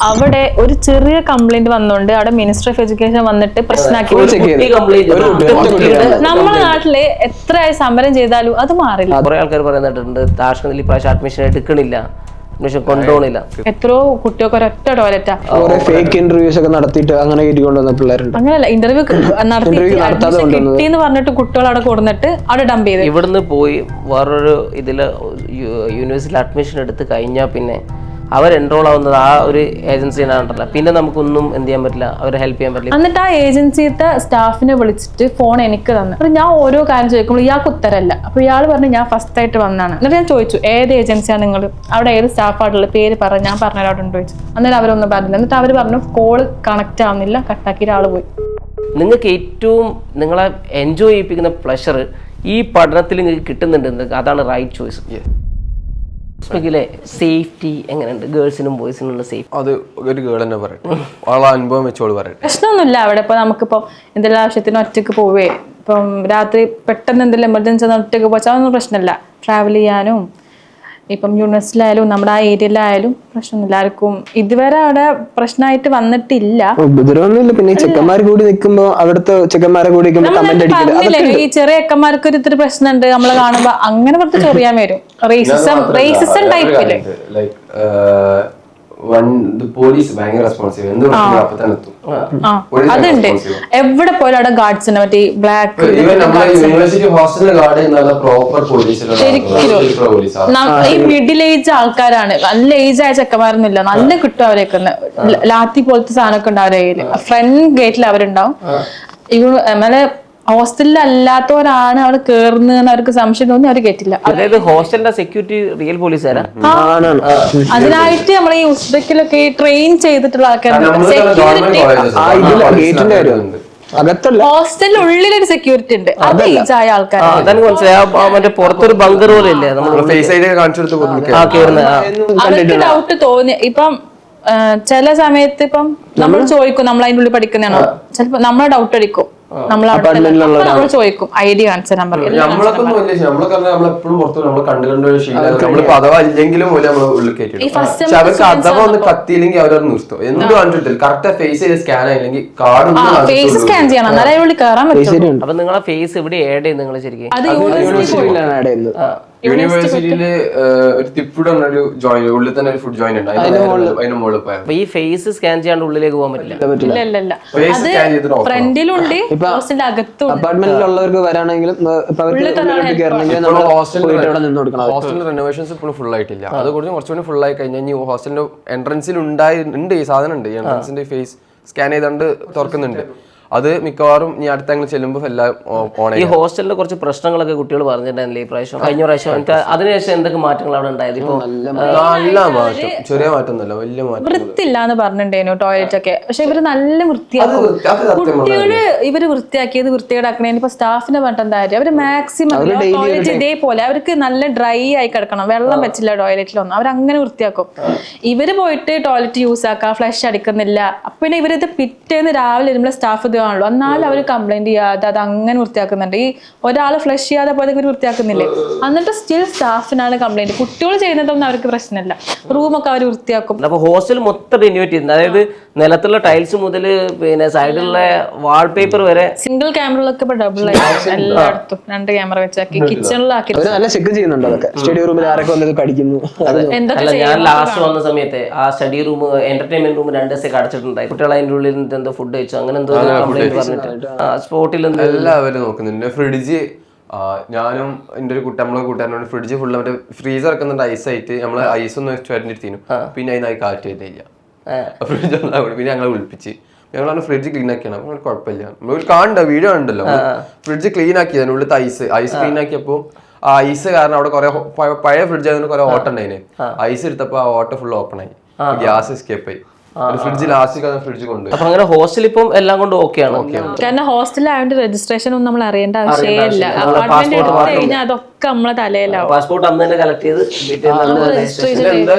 അവിടെ ഒരു ചെറിയ കംപ്ലൈന്റ് വന്നോണ്ട് അവിടെ മിനിസ്റ്റർ ഓഫ് എഡ്യൂക്കേഷൻ വന്നിട്ട് പ്രശ്നമാക്കി. നമ്മുടെ നാട്ടില് എത്രയായി സമരം ചെയ്താലും അത് മാറില്ല. കുറെ ആൾക്കാർ പറയുന്നുണ്ട് താഷ്കന്ദിൽ ഇപ്രാവശ്യം അഡ്മിഷൻ എടുക്കണില്ല, അഡ്മിഷൻ കൊണ്ടുപോകണില്ല. എത്രയോ കുട്ടികൾക്ക് ഒരൊറ്റ ടോയ്ലറ്റാ. ഫേക്ക് ഇന്റർവ്യൂസ് ഒക്കെ നടത്തിയിട്ട് അങ്ങനെ കൊണ്ടുവന്ന പിള്ളേരുണ്ട്. അങ്ങനെയല്ല, ഇന്റർവ്യൂ കിട്ടിയെന്ന് പറഞ്ഞിട്ട് കുട്ടികൾ അവിടെ കൊടുന്നിട്ട് അവിടെ ഡംപ് ചെയ്ത് ഇവിടുന്ന് പോയി വേറൊരു ഇതില് യൂണിവേഴ്സിറ്റിയിൽ അഡ്മിഷൻ എടുത്ത് കഴിഞ്ഞാൽ പിന്നെ അവർ എൻറോൾ ആവുന്നത് ആ ഒരു ഏജൻസിനാണല്ല, പിന്നെ നമുക്കൊന്നും എന്ത് ചെയ്യാൻ പറ്റില്ല, അവരെ ഹെൽപ്പ് ചെയ്യാൻ പറ്റില്ല. എന്നിട്ട് ആ ഏജൻസിത്തെ സ്റ്റാഫിനെ വിളിച്ചിട്ട് ഫോൺ എനിക്ക് തന്നു. അപ്പൊ ഞാൻ ഓരോ കാര്യം ചോദിക്കുമ്പോൾ ഇയാൾക്ക് ഉത്തരല്ല. അപ്പൊ ഇയാൾ പറഞ്ഞു ഞാൻ ഫസ്റ്റ് ആയിട്ട് വന്നാണ്. എന്നിട്ട് ഞാൻ ചോദിച്ചു ഏത് ഏജൻസിയാണ് നിങ്ങൾ, അവിടെ ഏത് സ്റ്റാഫായിട്ടുള്ള പേര് പറഞ്ഞു. ഞാൻ പറഞ്ഞു അവിടെ ചോദിച്ചു. അന്നേരം അവരൊന്നും പറഞ്ഞില്ല. എന്നിട്ട് അവർ പറഞ്ഞു കോള് കണക്ട് ആവുന്നില്ല, കട്ടാക്കിയിട്ട് ആള് പോയി. നിങ്ങൾക്ക് ഏറ്റവും നിങ്ങളെ എൻജോയ് ചെയ്യിപ്പിക്കുന്ന പ്ലഷർ ഈ പഠനത്തിൽ നിങ്ങൾക്ക് കിട്ടുന്നുണ്ട്, അതാണ് റൈറ്റ് ചോയ്സ്. സേഫ്റ്റി എങ്ങനെയുണ്ട് ഗേൾസിനും ബോയ്സിനും ഉള്ള സേഫ്റ്റി? അത് ഒരു ഗേൾ തന്നെ പറയട്ടെ, അവളെ അനുഭവം വെച്ചോള് പറയട്ടെ. പ്രശ്നമൊന്നുമില്ല അവിടെ. ഇപ്പൊ നമുക്കിപ്പം എന്തെങ്കിലും ആവശ്യത്തിന് ഒറ്റക്ക് പോവേ, ഇപ്പം രാത്രി പെട്ടെന്ന് എന്തെങ്കിലും എമർജൻസി ഒറ്റക്ക് പോച്ചാൽ അതൊന്നും പ്രശ്നമില്ല. ട്രാവൽ ചെയ്യാനും ഇപ്പം യൂണിവേഴ്സിറ്റിയിലായാലും നമ്മുടെ ആ ഏരിയയിലായാലും പ്രശ്നമൊന്നുമില്ല. ആർക്കും ഇതുവരെ അവിടെ പ്രശ്നമായിട്ട് വന്നിട്ടില്ല. ഉപദ്രവമൊന്നുമില്ല. പിന്നെ ചെക്കന്മാർ കൂടി നിൽക്കുമ്പോ അവിടുത്തെ ചെക്കന്മാരെ കൂടി ഈ ചെറിയ ചെക്കന്മാർക്ക് ഒരു ഇത്തിരി പ്രശ്നമുണ്ട് നമ്മളെ കാണുമ്പോ, അങ്ങനെ പുറത്ത് ചൊറിയാൻ വരും. റേസിസം ടൈപ്പില് അതുണ്ട്. എവിടെ പോലും അവിടെ ഗാർഡ്സിന് മറ്റേ ബ്ലാക്ക് ഈ മിഡിൽ ഏജ് ആൾക്കാരാണ്. നല്ല ഏജ് ആയ ചെക്കന്മാരൊന്നുമില്ല, നല്ല കിട്ടും അവരൊക്കെ. ലാത്തി പോലത്തെ സാധനമൊക്കെ ഉണ്ട് അവരെ കയ്യില്. ഫ്രണ്ട് ഗേറ്റിൽ അവരുണ്ടാവും. നമ്മളെ ഹോസ്റ്റലിൽ അല്ലാത്തവരാണ് അവിടെ കേറുന്നതെന്ന് അവർക്ക് സംശയം തോന്നി അവർ കേട്ടില്ല. അതായത് ഹോസ്റ്റലിന്റെ സെക്യൂരിറ്റി റിയൽ പോലീസുകാരാ. അതിനായിട്ട് നമ്മൾ ഈ ഉസ്ബെക്കിലൊക്കെ ട്രെയിൻ ചെയ്തിട്ടുള്ള ആൾക്കാരുണ്ട്. ഹോസ്റ്റലിന്റെ ഉള്ളിലൊരു സെക്യൂരിറ്റി ഉണ്ട്, അത് ഏജ് ആയ ആൾക്കാർ. മറ്റേ പുറത്തൊരു ബങ്കർ പോലെ ഇല്ലേ അവർക്ക് ഡൗട്ട് തോന്നി. ഇപ്പം ചില സമയത്ത് ഇപ്പം നമ്മൾ ചോദിക്കും നമ്മൾ അതിൻ്റെ ഉള്ളിൽ പഠിക്കുന്നതാണോ, ചിലപ്പോ നമ്മളെ ഡൗട്ട് അടിക്കും. നമ്മൾ ചോദിക്കും ഐ ഡി കാണിച്ച നമ്പർ. കത്തിയില്ലെങ്കിൽ അവർ നിർത്തും. എന്ത് കാണിച്ചിട്ടില്ല, കറക്റ്റ് ഫേസ് ചെയ്ത് സ്കാൻ ആയില്ലെങ്കിൽ ഫേസ് സ്കാൻ ചെയ്യണം, എന്നാലേ ഉള്ളിൽ കയറാൻ പറ്റും. അപ്പൊ നിങ്ങളെ ഫേസ് എവിടെ ആഡ് ചെയ്ത് നിങ്ങൾ ശരിക്കും? അത് യൂണിവേഴ്സിറ്റിയിലാണ് ആഡ് ചെയ്യുന്നത്. യൂണിവേഴ്സിറ്റിയില് ഒരു തിപ്പിടെ ഒരു ജോയിൻ, ഉള്ളിൽ തന്നെ ഒരു ഫുഡ് ജോയിൻ ഉണ്ട്, അതിന് മുകളിൽ പോയാൽ ഈ ഫേസ് സ്കാൻ ചെയ്യാണ്ട് ഉള്ളിലേക്ക് പോകാൻ പറ്റില്ല. ഇല്ല, ഫ്രണ്ടിലുണ്ട് അപ്പാർട്ട്മെന്റിലുള്ളവർക്ക് വരാണെങ്കിലും ഹോസ്റ്റലിന്റെ റെനോവേഷൻസ് ഇപ്പോഴും ഫുൾ ആയിട്ടില്ല. അത് കുറച്ചുകൂടി ഫുൾ ആയി കഴിഞ്ഞാൽ ഹോസ്റ്റലിന്റെ എൻട്രൻസിൽ ഉണ്ട് ഈ സാധനം ഉണ്ട്. ഈ എൻട്രൻസിന്റെ ഫേസ് സ്കാൻ ചെയ്താണ്ട് തുറക്കുന്നുണ്ട്. അത് മിക്കവാറും ഇനി അടുത്ത ഞങ്ങൾ ചെല്ലുമ്പോൾ എല്ലാം ഓൺ. ഈ ഹോസ്റ്റലിലെ കുറച്ച് പ്രശ്നങ്ങളൊക്കെ കുട്ടികൾ പറഞ്ഞിട്ടുണ്ടായില്ലേ ഈ പ്രാവശ്യം? കഴിഞ്ഞ പ്രാവശ്യം അതിനുശേഷം എന്തൊക്കെ മാറ്റങ്ങൾ അവിടെ ഉണ്ടായത്? ഇപ്പൊ നല്ല മാറ്റം, ചെറിയ മാറ്റം ഒന്നുമല്ല, വലിയ മാറ്റം. വൃത്തിയില്ലാന്ന് പറഞ്ഞിട്ടുണ്ടായിരുന്നു ടോയ്ലറ്റ് ഒക്കെ, പക്ഷെ ഇവര് നല്ല വൃത്തിയാക്കും. കുട്ടികള് ഇവര് വൃത്തിയാക്കിയത് വൃത്തികേടാക്കണേന് ഇപ്പൊ സ്റ്റാഫിനെ പറഞ്ഞിട്ട് കാര്യം. അവര് മാക്സിമം ടോയ്ലറ്റ് ഇതേപോലെ അവർക്ക് നല്ല ഡ്രൈ ആയി കിടക്കണം, വെള്ളം വെച്ചില്ല ടോയ്ലറ്റിലൊന്നും, അവരങ്ങനെ വൃത്തിയാക്കും. ഇവര് പോയിട്ട് ടോയ്ലറ്റ് യൂസ് ആക്കാം, ഫ്ലഷ് അടിക്കുന്നില്ല. അപ്പൊ പിന്നെ ഇവരിത് പിറ്റേന്ന് രാവിലെ വരുമ്പോൾ സ്റ്റാഫ് ണല്ലോ, എന്നാലും അവർ കംപ്ലൈന്റ് ചെയ്യാതെ അത് അങ്ങനെ വൃത്തിയാക്കുന്നുണ്ട്. ഈ ഒരാൾ ഫ്ലഷ് ചെയ്യാതെ പോലെ ഇവർ വൃത്തിയാക്കുന്നില്ലേ, എന്നിട്ട് സ്റ്റിൽ സ്റ്റാഫിനാണ് കംപ്ലൈന്റ്. കുട്ടികൾ ചെയ്യുന്നതൊന്നും അവർക്ക് പ്രശ്നമില്ല, റൂമൊക്കെ അവർ വൃത്തിയാക്കും. അപ്പൊ ഹോസ്റ്റൽ മൊത്തം റിനോവേറ്റ് ചെയ്യുന്നത്, അതായത് നിലത്തുള്ള ടൈൽസ് മുതൽ പിന്നെ സൈഡിലുള്ള വാൾപേപ്പർ വരെ സിംഗിൾ ക്യാമറകളൊക്കെ ഇപ്പൊ ഡബിൾ ആയി എല്ലായിടത്തും 2 ക്യാമറ വെച്ചാക്കി കിച്ചണിലാക്കി. ഞാൻ ലാസ്റ്റ് വന്ന സമയത്ത് ആ സ്റ്റഡി റൂം എന്റർടൈൻമെന്റ് റൂം 2 ദിവസം അടച്ചിട്ടുണ്ടായി. കുട്ടികൾ അതിന്റെ ഉള്ളിൽ നിന്ന് എന്തോ ഫുഡ് കഴിച്ചു, അങ്ങനെ എന്തോ സ്പോട്ടിൽ എല്ലാവരും നോക്കുന്നുണ്ട്. ഫ്രിഡ്ജ് ഞാനും എൻ്റെ ഒരു നമ്മളെ കൂട്ടുകാരനോട് ഫ്രിഡ്ജ് ഫുള്ള് മറ്റേ ഫ്രീസർ ഒക്കെ ഐസായിട്ട് നമ്മള് ഐസ് ഒന്ന് ചേട്ടനിരുത്തിനും, പിന്നെ അതിനായി കാറ്റ് ചെയ്തില്ല ഫ്രിഡ്ജ് ഒന്നും. പിന്നെ ഞങ്ങളെ വിളിപ്പിച്ച് ഞങ്ങൾ ഫ്രിഡ്ജ് ക്ലീൻ ആക്കിയാണ്. അപ്പോൾ കുഴപ്പമില്ല, നമ്മൾ കാണണ്ട വീഡിയോ ഉണ്ടല്ലോ, ഫ്രിഡ്ജ് ക്ലീൻ ആക്കിയതാണ്. ഉള്ളിൽ ഐസ് ക്ലീൻ ആക്കിയപ്പോൾ ആ ഐസ് കാരണം അവിടെ കുറെ പഴയ ഫ്രിഡ്ജ് ആയതുകൊണ്ട് കുറെ ഓട്ടം ഉണ്ടായിന്. ഐസ് എടുത്തപ്പോൾ ആ ഓട്ടം ഫുൾ ഓപ്പൺ ആയി, ഗ്യാസ് എസ്കേപ്പ് ആയി. ഫ്രിഡ്ജ് ലാസ്റ്റ് ഫ്രിഡ്ജ് കൊണ്ട്. അപ്പൊ അങ്ങനെ ഹോസ്റ്റൽ ഇപ്പം എല്ലാം കൊണ്ട് ഓക്കെയാണ്. കാരണം ഹോസ്റ്റലായതുകൊണ്ട് രജിസ്ട്രേഷൻ ഒന്നും നമ്മൾ അറിയേണ്ട ആവശ്യമില്ല. അപ്പാർട്ട്മെന്റ് എടുത്തു കഴിഞ്ഞാൽ അതൊക്കെ നമ്മളെ തലയിലാവും. പാസ്പോർട്ട് അന്ന് തന്നെ കളക്ട് ചെയ്ത്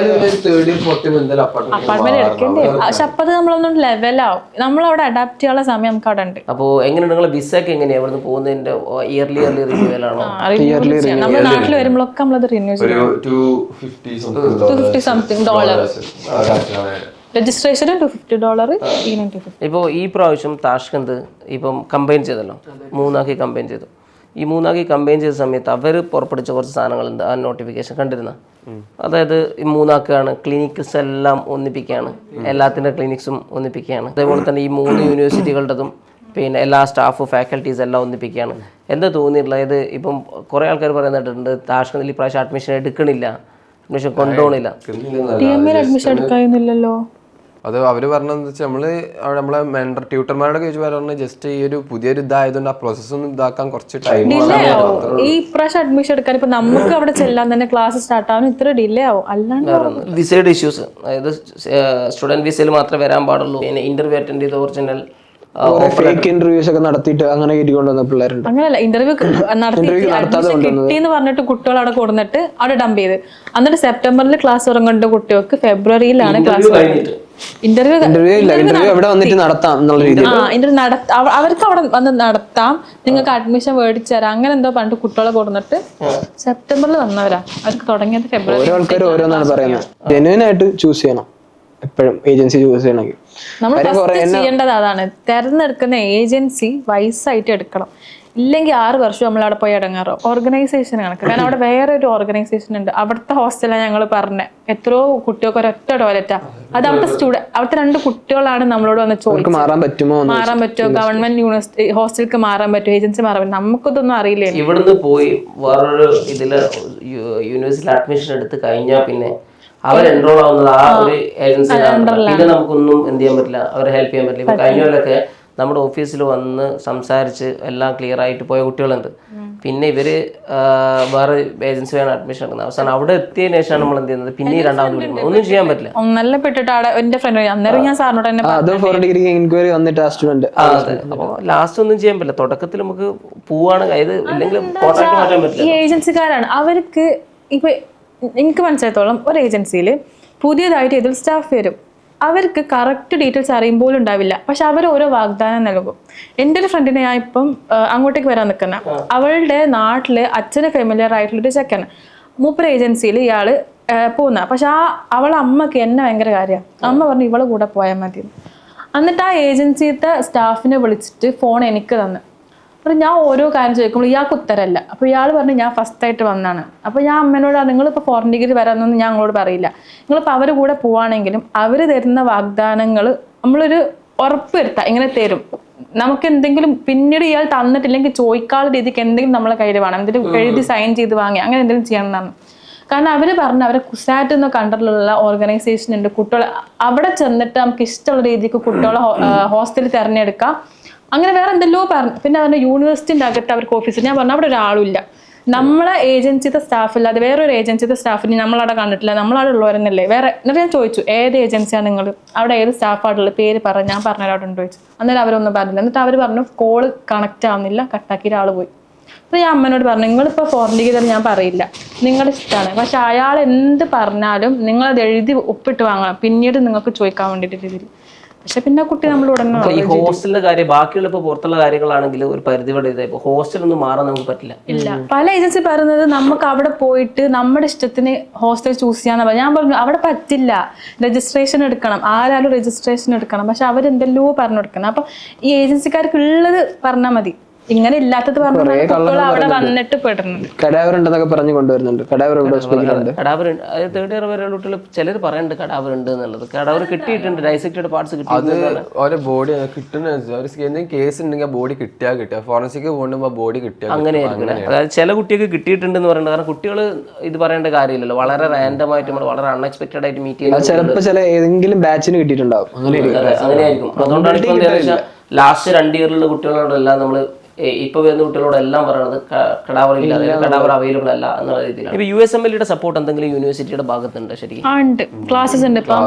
അപ്പാർട്ട്മെന്റ് എടുക്കേണ്ടി വരും. പക്ഷെ അപ്പൊ അത് നമ്മളൊന്നും ലെവലാവും, നമ്മളവിടെ അഡാപ്റ്റ് ചെയ്യാനുള്ള സമയം നമുക്ക് അവിടെ ഉണ്ട്. അപ്പൊ എങ്ങനെയാണ് നിങ്ങളെ വിസ ഒക്കെ എങ്ങനെയാ ഇവിടുന്ന് പോകുന്നതിന്റെ ഇയർലി റിന്യൂവലാണോ? നമ്മുടെ നാട്ടിൽ വരുമ്പോഴൊക്കെ നമ്മളത് റിന്യൂ ചെയ്യും. $250 സംതിങ്. രജിസ്ട്രേഷന് $250, ഈ $950. ഇപ്പോൾ ഈ പ്രാവശ്യം താഷ്കന്ത് ഇപ്പം കമ്പൈൻ ചെയ്തല്ലോ, 3 കമ്പൈൻ ചെയ്തു. ഈ 3 കമ്പൈൻ ചെയ്ത സമയത്ത് അവർ പുറപ്പെടുവിച്ച കുറച്ച് സാധനങ്ങളുണ്ട്. ആ നോട്ടിഫിക്കേഷൻ കണ്ടിരുന്ന, അതായത് ഈ 3 ക്ലിനിക്സ് എല്ലാം ഒന്നിപ്പിക്കുകയാണ്, എല്ലാത്തിൻ്റെ ക്ലിനിക്സും ഒന്നിപ്പിക്കുകയാണ്. അതേപോലെ തന്നെ ഈ 3 യൂണിവേഴ്സിറ്റികളുടേതും പിന്നെ എല്ലാ സ്റ്റാഫ് ഫാക്കൽറ്റീസ് എല്ലാം ഒന്നിപ്പിക്കുകയാണ്. എന്താ തോന്നിയിട്ടുള്ളത്? ഇത് ഇപ്പം കുറേ ആൾക്കാർ പറയുന്നിട്ടുണ്ട് താഷ്കന്തിൽ ഈ പ്രാവശ്യം അഡ്മിഷൻ എടുക്കണില്ല, അഡ്മിഷൻ കൊണ്ടുപോകണില്ല. അഡ്മിഷൻ എടുക്കാനില്ലല്ലോ. അത് അവര് പറഞ്ഞതെന്ന് വെച്ചാൽ നമ്മളെ മെന്റർ ട്യൂട്ടർമാരുടെ ചോദിച്ചു പറഞ്ഞ ജസ്റ്റ് ഈ ഒരു പുതിയൊരു ഇതായതുകൊണ്ട് ആ പ്രോസസ് ഒന്നും ഇതാക്കാൻ കുറച്ച് ടൈം ഡിലേ ആവും. ഈ പ്രാവശ്യം അഡ്മിഷൻ എടുക്കാൻ ഇപ്പൊ നമുക്ക് അവിടെ ചെല്ലാൻ തന്നെ ക്ലാസ് സ്റ്റാർട്ട് ആവാൻ ഇത്ര ഡിലേ ആവും. അല്ലാണ്ട് വിസയുടെ ഇഷ്യൂസ്, അതായത് സ്റ്റുഡന്റ് വിസയിൽ മാത്രമേ വരാൻ പാടുള്ളൂ. പിന്നെ ഇന്റർവ്യൂ അറ്റൻഡ് ചെയ്ത് ഒറിജിനൽ ഫേക്ക് ഇന്റർവ്യൂസ് ഒക്കെ നടത്തിയിട്ട് അങ്ങനെ കയറ്റിക്കൊണ്ടുവന്ന പിള്ളേരുണ്ട്. അങ്ങനെയല്ല, ഇന്റർവ്യൂ കിട്ടിയെന്ന് പറഞ്ഞിട്ട് കുട്ടികൾ അവിടെ കൊടുന്നിട്ട് അവിടെ ഡംപ് ചെയ്ത്, എന്നിട്ട് സെപ്റ്റംബറിൽ ക്ലാസ് തുടങ്ങേണ്ട കുട്ടികൾക്ക് ഫെബ്രുവരിയിലാണ് ക്ലാസ്. ഇന്റർവ്യൂ അവിടെ വന്നിട്ട് നടത്താം എന്നുള്ള രീതിയിൽ അവർക്ക് അവിടെ വന്ന് നടത്താം, നിങ്ങൾക്ക് അഡ്മിഷൻ മേടിച്ചു തരാം, അങ്ങനെ എന്തോ പറഞ്ഞിട്ട് കുട്ടികളെ കൊടുന്നിട്ട് സെപ്റ്റംബറിൽ വന്നവരാ. അവർക്ക് തുടങ്ങിയത് ഫെബ്രുവരി. ഓരോ ആൾക്കാർ ഓരോന്നാണ് പറയുന്നത്. ജെന്യുവൻ ആയിട്ട് ചൂസ് ചെയ്യണം എപ്പോഴും ഏജൻസി ചൂസ് ചെയ്യണമെങ്കിൽ. നമ്മൾ ചെയ്യേണ്ടത് അതാണ്, തെരഞ്ഞെടുക്കുന്ന ഏജൻസി വൈസായിട്ട് എടുക്കണം. ഇല്ലെങ്കിൽ 6 വർഷം നമ്മൾ അവിടെ പോയി ഇടങ്ങാറോ. ഓർഗനൈസേഷൻ കണക്ക്, കാരണം അവിടെ വേറെ ഒരു ഓർഗനൈസേഷൻ ഉണ്ട്. അവിടുത്തെ ഹോസ്റ്റലാണ് ഞങ്ങൾ പറഞ്ഞത്, എത്രയോ കുട്ടികൾക്ക് ഒരൊറ്റ ടോയ്ലറ്റാ. അത് അവിടുത്തെ 2 കുട്ടികളാണ് നമ്മളോട് വന്ന് ചോദിച്ചത് മാറാൻ പറ്റുമോ, ഗവൺമെന്റ് യൂണിവേഴ്സിറ്റി ഹോസ്റ്റലിലേക്ക് മാറാൻ പറ്റുമോ, ഏജൻസി മാറാൻ പറ്റും. നമുക്കിതൊന്നും അറിയില്ല. ഇവിടുന്ന് പോയി വേറൊരു ഇതില് യൂണിവേഴ്സിറ്റിയിൽ അഡ്മിഷൻ എടുത്ത് കഴിഞ്ഞാൽ പിന്നെ അവർ എൻറോൾ ആവുന്നത് ആ ഒരു ഏജൻസിയിലാണ്. പിന്നെ നമുക്കൊന്നും എന്ത് ചെയ്യാൻ പറ്റില്ല, അവരെ ഹെൽപ്പ് ചെയ്യാൻ പറ്റില്ല. ഇപ്പൊ കഴിഞ്ഞ പോലൊക്കെ നമ്മുടെ ഓഫീസിൽ വന്ന് സംസാരിച്ച് എല്ലാം ക്ലിയർ ആയിട്ട് പോയ കുട്ടികളുണ്ട്. പിന്നെ ഇവര് വേറെ ഏജൻസി വേണം അഡ്മിഷൻ എടുക്കുന്നത്. അവസാനം അവിടെ എത്തിയതിനു ശേഷമാണ് നമ്മൾ എന്ത് ചെയ്യുന്നത്, പിന്നെ 2ാമത് വിളിക്കുന്നത്. ഒന്നും ചെയ്യാൻ പറ്റില്ല. നല്ല പെട്ടിട്ട് എന്റെ ഫ്രണ്ട് അന്നേരം ഞാൻ സാറിനോട് തന്നെ അപ്പൊ ലാസ്റ്റ് ഒന്നും ചെയ്യാൻ പറ്റില്ല. തുടക്കത്തിൽ നമുക്ക് പോവാണ്, അതായത് ഇല്ലെങ്കിൽ കോൺട്രാക്ട് മാറ്റാൻ പറ്റില്ല. ഈ ഏജൻസിക്കാരാണ് അവർക്ക്. ഇപ്പൊ എനിക്ക് മനസ്സിലാത്തോളം ഒരു ഏജൻസിയിൽ പുതിയതായിട്ട് ഇതിൽ സ്റ്റാഫ് വരും, അവർക്ക് കറക്റ്റ് ഡീറ്റെയിൽസ് അറിയുമ്പോഴും ഉണ്ടാവില്ല. പക്ഷെ അവർ ഓരോ വാഗ്ദാനം നൽകും. എൻ്റെ ഒരു ഫ്രണ്ടിനെ ഞാൻ ഇപ്പം അങ്ങോട്ടേക്ക് വരാൻ നിൽക്കുന്ന, അവളുടെ നാട്ടില് അച്ഛന് ഫെമിലിയർ ആയിട്ടുള്ളൊരു ചെക്കൻ, മൂപ്പർ ഏജൻസിയിൽ ഇയാള് പോകുന്ന. പക്ഷെ അവളെ അമ്മക്ക് എന്നെ ഭയങ്കര കാര്യമാണ്. അമ്മ പറഞ്ഞു ഇവളെ കൂടെ പോയാൽ മതി. എന്നിട്ട് ആ ഏജൻസിത്തെ സ്റ്റാഫിനെ വിളിച്ചിട്ട് ഫോൺ എനിക്ക് തന്നു. അപ്പോൾ ഞാൻ ഓരോ കാര്യം ചോദിക്കുമ്പോൾ ഇയാൾക്ക് ഉത്തരമല്ല. അപ്പോൾ ഇയാൾ പറഞ്ഞു ഞാൻ ഫസ്റ്റായിട്ട് വന്നാണ്. അപ്പോൾ ഞാൻ അമ്മേനോട് നിങ്ങളിപ്പോൾ ഫോറിൻ ഡിഗ്രി വരാമെന്നൊന്നും ഞാൻ നിങ്ങളോട് പറയില്ല. നിങ്ങളിപ്പോൾ അവരുടെ കൂടെ പോവാണെങ്കിലും അവർ തരുന്ന വാഗ്ദാനങ്ങൾ നമ്മളൊരു ഉറപ്പ് വരുത്താം, ഇങ്ങനെ തരും. നമുക്ക് എന്തെങ്കിലും പിന്നീട് ഇയാൾ തന്നിട്ടില്ലെങ്കിൽ ചോദിക്കാനുള്ള രീതിക്ക് എന്തെങ്കിലും നമ്മളെ കയ്യിൽ വേണം, എന്തെങ്കിലും എഴുതി സൈൻ ചെയ്ത് വാങ്ങി അങ്ങനെ എന്തെങ്കിലും ചെയ്യണം എന്നാണ്. കാരണം അവർ പറഞ്ഞ അവരെ കുസാറ്റ് എന്ന കണ്ടറിലുള്ള ഓർഗനൈസേഷൻ ഉണ്ട്. കുട്ടികൾ അവിടെ ചെന്നിട്ട് നമുക്ക് ഇഷ്ടമുള്ള രീതിക്ക് കുട്ടികളെ ഹോസ്റ്റലിൽ തിരഞ്ഞെടുക്കാം. അങ്ങനെ വേറെ എന്തെല്ലോ പറഞ്ഞു. പിന്നെ അവരുടെ യൂണിവേഴ്സിറ്റിൻ്റെ അകത്ത് അവർക്ക് ഓഫീസ്. ഞാൻ പറഞ്ഞു അവിടെ ഒരാളുമില്ല, നമ്മളെ ഏജൻസിത്തെ സ്റ്റാഫില്ലാതെ വേറൊരു ഏജൻസിത്തെ സ്റ്റാഫിന് നമ്മളവിടെ കണ്ടിട്ടില്ല, നമ്മളവിടെ ഉള്ളവരെന്നല്ലേ വേറെ. എന്നിട്ട് ഞാൻ ചോദിച്ചു ഏത് ഏജൻസിയാണ് നിങ്ങൾ, അവിടെ ഏത് സ്റ്റാഫായിട്ടുള്ള പേര് പറഞ്ഞു. ഞാൻ പറഞ്ഞ അവിടെ ഉണ്ട് ചോദിച്ചു. അന്നേരം അവരൊന്നും പറഞ്ഞില്ല. എന്നിട്ട് അവർ പറഞ്ഞു കോള് കണക്റ്റ് ആവുന്നില്ല, കട്ടാക്കിയിട്ട് ആൾ പോയി. അപ്പോൾ ഞാൻ അമ്മനോട് പറഞ്ഞു നിങ്ങളിപ്പോൾ ഫോറിൻ ഡിഗ്രി ഞാൻ പറയില്ല, നിങ്ങളുടെ ഇഷ്ടമാണ്. പക്ഷെ അയാൾ എന്ത് പറഞ്ഞാലും നിങ്ങളത് എഴുതി ഒപ്പിട്ട് വാങ്ങണം, പിന്നീട് നിങ്ങൾക്ക് ചോദിക്കാൻ വേണ്ടിയിട്ട് രീതിയിൽ. പക്ഷെ പിന്നെ കുട്ടി നമ്മൾ ഉടനെ ഈ ഹോസ്റ്റലിന്റെ കാര്യം ബാക്കിയുള്ള ഇപ്പൊ പുറത്തുള്ള കാര്യങ്ങളാണെങ്കിൽ ഒരു പരിധി വരെ ഇതായി ഹോസ്റ്റലൊന്നും മാറാൻ നമുക്ക് പറ്റില്ല. ഇല്ല, പല ഏജൻസി പറയുന്നത് നമുക്ക് അവിടെ പോയിട്ട് നമ്മുടെ ഇഷ്ടത്തിന് ഹോസ്റ്റൽ ചൂസ് ചെയ്യാന്ന് പറഞ്ഞു. ഞാൻ പറഞ്ഞു അവിടെ പറ്റില്ല, രജിസ്ട്രേഷൻ എടുക്കണം, ആരാലും രജിസ്ട്രേഷൻ എടുക്കണം. പക്ഷെ അവരെന്തെല്ലോ പറഞ്ഞു കൊടുക്കണം. അപ്പൊ ഈ ഏജൻസിക്കാർക്ക് ഉള്ളത് പറഞ്ഞാൽ മതി, ഇങ്ങനെ ഇല്ലാത്തത് പറഞ്ഞു അവിടെ വന്നിട്ട് പെടുന്നുണ്ട്. കടാവറുണ്ടെന്നൊക്കെ പറഞ്ഞു കൊണ്ടുവരുന്നുണ്ട്. കടാവർ തേർഡ് ഇയർ വരെയുള്ള കുട്ടികൾ ചിലർ പറയുന്നുണ്ട് കടാവർ ഉണ്ട് എന്നുള്ളത്. കടാവർ കിട്ടിയിട്ടുണ്ട്, ഡൈസെക്റ്റഡ് പാർട്സ് കിട്ടിയിട്ടുണ്ട്. ഓരോ ബോഡി കിട്ടുന്ന കേസ് ഉണ്ടെങ്കിൽ ബോഡി കിട്ടിയാ ഫോറൻസിക് പോകുമ്പോൾ ബോഡി കിട്ടിയാൽ അങ്ങനെയായിരിക്കും. അതായത് ചില കുട്ടികൾക്ക് കിട്ടിയിട്ടുണ്ടെന്ന് പറയുന്നത്. കാരണം കുട്ടികൾ ഇത് പറയേണ്ട കാര്യമില്ലല്ലോ, വളരെ റാൻഡം ആയിട്ട് നമ്മൾ വളരെ അൺഎക്സ്പെക്ടഡ് ആയിട്ട് മീറ്റ് ചെയ്യുന്നത്. ചിലപ്പോൾ ചില ഏതെങ്കിലും ബാച്ചിന് കിട്ടിയിട്ടുണ്ടാവും. അങ്ങനെയായിരിക്കും. അതുകൊണ്ടാണ് ലാസ്റ്റ് 2 ഇയറിലുള്ള കുട്ടികളോടെല്ലാം നമ്മൾ ഇപ്പൊ വരുന്ന കുട്ടികളോടെല്ലാം പറയുന്നത് കടാവർ ഇല്ല, കടാവർ അവൈലബിൾ അല്ല എന്നുള്ള രീതിയിലാണ്. ഇപ്പൊ USMLE സപ്പോർട്ട് എന്തെങ്കിലും യൂണിവേഴ്സിറ്റിയുടെ ഭാഗത്തുണ്ട് ശരിക്കും? ഉണ്ട്, ക്ലാസ്സസ് ഉണ്ട്. ഇപ്പം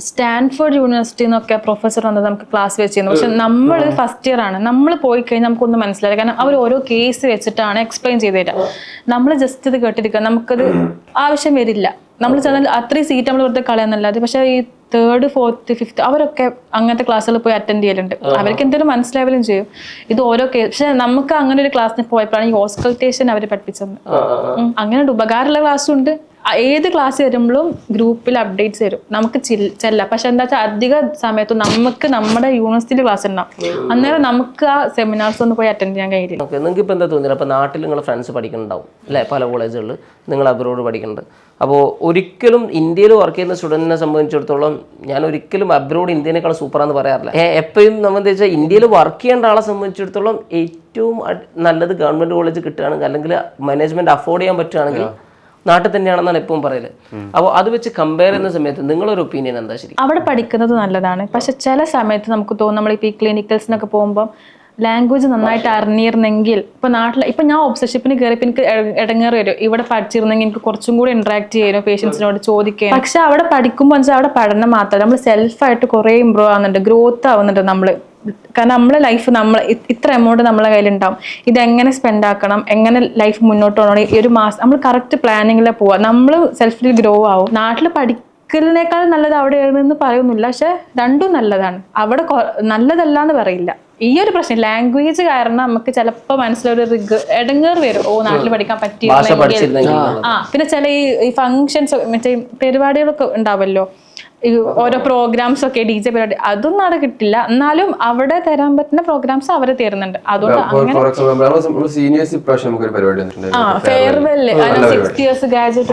സ്റ്റാൻഫോർഡ് യൂണിവേഴ്സിറ്റി എന്നൊക്കെ പ്രൊഫസർ വന്നത് നമുക്ക് ക്ലാസ് വെച്ച് ചെയ്യുന്നത്. പക്ഷെ നമ്മൾ ഫസ്റ്റ് ഇയർ ആണ്, നമ്മൾ പോയി കഴിഞ്ഞാൽ നമുക്കൊന്നും മനസ്സിലായില്ല. കാരണം അവർ ഓരോ കേസ് വെച്ചിട്ടാണ് എക്സ്പ്ലെയിൻ ചെയ്ത് തരാം. നമ്മൾ ജസ്റ്റ് ഇത് കേട്ടിരിക്കുക, നമുക്കത് ആവശ്യം വരില്ല. നമ്മൾ ചെന്നാൽ അത്രയും സീറ്റ് നമ്മൾ വെറുതെ കളയാന്നല്ലാതെ. പക്ഷെ ഈ 3rd 4th 5th അവരൊക്കെ അങ്ങനത്തെ ക്ലാസ്സുകൾ പോയി അറ്റൻഡ് ചെയ്യലുണ്ട്. അവർക്ക് എന്തെങ്കിലും മനസ്സിലാവലും ചെയ്യും. ഇത് ഓരോ കേസ്. പക്ഷെ നമുക്ക് അങ്ങനെ ഒരു ക്ലാസ്സിന് പോയപ്പോഴാണ് ഈ ഓസ്കൾട്ടേഷൻ അവർ പഠിപ്പിച്ചത്. അങ്ങനെ ഉപകാരമുള്ള ക്ലാസ്സും ഉണ്ട്, ഏത് ക്ലാസ് വരുമ്പോഴും ഗ്രൂപ്പിൽ അപ്ഡേറ്റ്സ് വരും, നമുക്ക് ചെല്ലാം. പക്ഷെ എന്താ വെച്ചാൽ അധിക സമയത്തും നമുക്ക് നമ്മുടെ യൂണിവേഴ്സിറ്റിയിൽ ക്ലാസ് ഉണ്ടാവും, അന്നേരം നമുക്ക് ആ സെമിനാർസ് ഒന്ന് പോയി അറ്റൻഡ് ചെയ്യാൻ കഴിയില്ല. ഓക്കെ, നിങ്ങൾക്ക് ഇപ്പോൾ എന്താ തോന്നിയത്? അപ്പോൾ നാട്ടിൽ നിങ്ങളെ ഫ്രണ്ട്സ് പഠിക്കുന്നുണ്ടാവും അല്ലേ, പല കോളേജുകളിൽ നിങ്ങൾ അബ്രോഡ് പഠിക്കുന്നുണ്ട്. അപ്പോൾ ഒരിക്കലും ഇന്ത്യയിൽ വർക്ക് ചെയ്യുന്ന സ്റ്റുഡൻറ്റിനെ സംബന്ധിച്ചിടത്തോളം ഞാൻ ഒരിക്കലും അബ്രോഡ് ഇന്ത്യനേക്കാൾ സൂപ്പറാന്ന് പറയാറില്ല. എപ്പോഴും നമ്മൾ എന്താ വെച്ചാൽ ഇന്ത്യയിൽ വർക്ക് ചെയ്യേണ്ട ആളെ സംബന്ധിച്ചിടത്തോളം ഏറ്റവും നല്ലത് ഗവൺമെൻറ് കോളേജ് കിട്ടുകയാണെങ്കിൽ അല്ലെങ്കിൽ മാനേജ്മെൻറ്റ് അഫോർഡ് ചെയ്യാൻ പറ്റുകയാണെങ്കിൽ നാട്ടിൽ തന്നെയാണെന്നാണ് എപ്പോഴും പറയല്. അപ്പോൾ അത് വെച്ച് കമ്പയർ ചെയ്യുന്ന സമയത്ത് നിങ്ങളൊരു ഒപ്പീനിയൻ എന്താ? ശരി, അവിടെ പഠിക്കുന്നത് നല്ലതാണ്, പക്ഷെ ചില സമയത്ത് നമുക്ക് തോന്നും നമ്മളിപ്പോൾ ഈ ക്ലിനിക്കൽസിനൊക്കെ പോകുമ്പോൾ ലാംഗ്വേജ് നന്നായിട്ട് അറിഞ്ഞിരുന്നെങ്കിൽ, ഇപ്പൊ നാട്ടിൽ ഇപ്പൊ ഞാൻ ഒബ്സെഷിപ്പിന് കയറിയപ്പോൾ എനിക്ക് ഇടങ്ങേറി വരും. ഇവിടെ പഠിച്ചിരുന്നെങ്കിൽ എനിക്ക് കുറച്ചും കൂടി ഇന്ററാക്ട് ചെയ്യാനോ പേഷ്യൻസിനോട് ചോദിക്കാനോ. പക്ഷെ അവിടെ പഠിക്കുമ്പോൾ വെച്ചാൽ അവിടെ പഠനം മാത്രമല്ല, നമ്മൾ സെൽഫായിട്ട് കുറേ ഇമ്പ്രൂവ് ആവുന്നുണ്ട്, ഗ്രോത്ത് ആവുന്നുണ്ട് നമ്മൾ. കാരണം നമ്മളെ ലൈഫ് നമ്മൾ ഇത്ര എമൗണ്ട് നമ്മളെ കയ്യിലുണ്ടാവും, ഇതെങ്ങനെ സ്പെൻഡ് ആക്കണം, എങ്ങനെ ലൈഫ് മുന്നോട്ട് പോകണം, ഈ ഒരു മാസം നമ്മൾ കറക്റ്റ് പ്ലാനിങ്ങിലാണ് പോവുക, നമ്മൾ സെൽഫിൽ ഗ്രോ ആവും. നാട്ടിൽ പഠിക്കലിനേക്കാൾ നല്ലത് അവിടെ എഴുതുന്നെന്ന് പറയുന്നില്ല, പക്ഷെ രണ്ടും നല്ലതാണ്. അവിടെ നല്ലതല്ല എന്ന് പറയില്ല. ഈ ഒരു പ്രശ്നം ലാംഗ്വേജ് കാരണം നമുക്ക് ചിലപ്പോൾ മനസ്സിലൊരു ഇടങ്ങേറ് വരും, ഓ നാട്ടിൽ പഠിക്കാൻ പറ്റിയിരുന്നെങ്കിൽ. പിന്നെ ചില ഈ ഫങ്ഷൻസ് മറ്റേ പരിപാടികളൊക്കെ ഉണ്ടാവല്ലോ, ഈ ഓരോ പ്രോഗ്രാംസ് ഒക്കെ DJ പരിപാടി, അതൊന്നും അവിടെ കിട്ടില്ല. എന്നാലും അവിടെ തരാൻ പറ്റുന്ന പ്രോഗ്രാംസ് അവര് തരുന്നുണ്ട്. അതുകൊണ്ട് ഫെയർവെൽ 6 ഇയേഴ്സ് ഗാഡ്ജറ്റ്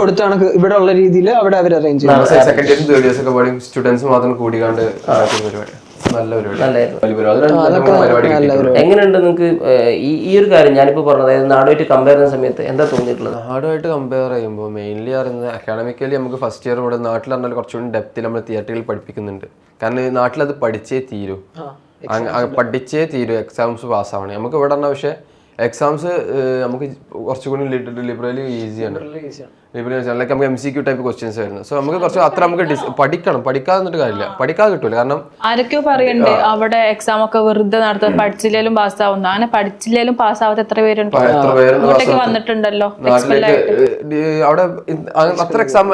കൊടുത്താണ് ഇവിടെ ഉള്ള രീതിയിൽ അവിടെ അവർ അറേഞ്ച് ചെയ്യും. സ്റ്റുഡൻസ് മാത്രം കൂടിക്കാണ്ട് എങ്ങനെയുണ്ട് നിങ്ങൾക്ക് ഈ ഒരു കാര്യം ഞാനിപ്പോ പറഞ്ഞത്? അതായത് നാടുമായിട്ട് കമ്പയർ ചെയ്യുന്ന സമയത്ത് എന്താ തോന്നിയിട്ടുള്ളത്? നാടുമായിട്ട് കമ്പയർ ചെയ്യുമ്പോൾ മെയിൻലി അറിയുന്നത് അക്കാഡമിക്കലി നമുക്ക് ഫസ്റ്റ് ഇയർ ഇവിടെ നാട്ടിൽ പറഞ്ഞാൽ കുറച്ചുകൂടി ഡെപ്തിൽ നമ്മൾ തിയറിയിൽ പഠിപ്പിക്കുന്നുണ്ട്. കാരണം നാട്ടിലത് പഠിച്ചേ തീരൂ, എക്സാംസ് പാസ്സാവണേ. നമുക്ക് ഇവിടെ പറഞ്ഞാൽ പക്ഷേ എക്സാംസ് നമുക്ക് കുറച്ചുകൂടി ലിബറലി ഈസിയാണ്. ലൈക്ക് നമുക്ക് MCQ ടൈപ്പ് ക്വസ്റ്റ്യൻസ് വരുന്നത്. സോ നമുക്ക് കുറച്ച് അത്ര നമുക്ക് പഠിക്കാതെ നിന്നിട്ട് കാര്യമില്ല, പഠിക്കാതെ കിട്ടൂല. കാരണം ആരൊക്കെയോ പറയണ്ടേ അവിടെ എക്സാം ഒക്കെ വെറുതെ നടത്തുക, പഠിച്ചില്ലേലും പാസ്സാവുന്ന. അങ്ങനെ പഠിച്ചില്ലേലും പാസ്സാവാത്ത എത്ര പേരുണ്ട് വന്നിട്ടുണ്ടല്ലോ. അവിടെ അത്ര എക്സാം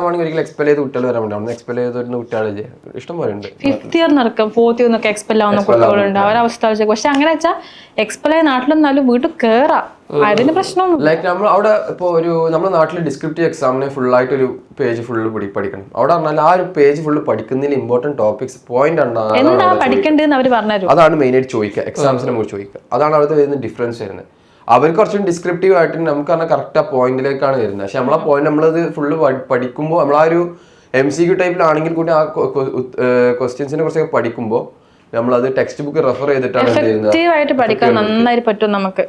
ആണെങ്കിൽ ഒരിക്കലും എക്സ്പെൽ ചെയ്ത് കുട്ടികൾ വരാൻ വേണ്ടി എക്സ്പെൽ ചെയ്ത് വരുന്ന കുട്ടികളില്ലേ ഇഷ്ടം പോലെ ഉണ്ട്. 5th ഇയർ നടക്കും, 4th ഇയർ എന്നൊക്കെ എക്സ്പെൽ ആവുന്ന കുട്ടികളുണ്ട്. അവരവസ്ഥ വെച്ചാൽ പക്ഷെ അങ്ങനെ വെച്ചാൽ എക്സ്പെൽ ആയ നാട്ടിലെന്നാലും വീട്ടിൽ കേറാം, അതിന് പ്രശ്നമൊന്നും. ലൈക്ക് നമ്മൾ അവിടെ ഇപ്പോൾ നമ്മുടെ നാട്ടിൽ ഡിസ്ക്രിപ്റ്റീവ് എക്സാമിന് ഫുള്ളായിട്ട് ഒരു പേജ് ഫുള്ള് പഠിക്കണം. അവിടെ പറഞ്ഞാൽ ആ ഒരു പേജ് ഫുള്ള് പഠിക്കുന്നതിൽ ഇമ്പോർട്ടന്റ് ടോപ്പിക്സ് പോയിന്റ് എന്താ പഠിക്കേണ്ടതെന്ന് അവർ പറഞ്ഞു. അതാണ് മെയിനായിട്ട് ചോദിക്കുക, എക്സാംസിനെ നമുക്ക് ചോദിക്കുക. അതാണ് അവിടുത്തെ വരുന്ന ഡിഫറൻസ് വരുന്നത്. അവർ കുറച്ചും ഡിസ്ക്രിപ്റ്റീവ് ആയിട്ട് നമുക്ക് പറഞ്ഞാൽ കറക്റ്റ് ആ പോയിന്റിലേക്കാണ് വരുന്നത്. പക്ഷെ നമ്മളാ പോയിന്റ് നമ്മളത് ഫുള്ള് പഠിക്കുമ്പോൾ നമ്മളാ ഒരു MCQ ടൈപ്പിലാണെങ്കിൽ കൂടി ആ ക്വസ്റ്റ്യൻസിനെ കുറിച്ചൊക്കെ പഠിക്കുമ്പോൾ നമ്മളത് ടെക്സ്റ്റ് ബുക്ക് റെഫർ ചെയ്തിട്ടാണ് എഫക്റ്റീവായിട്ട് പഠിക്കാൻ നന്നായിട്ട് പറ്റും. നമുക്ക്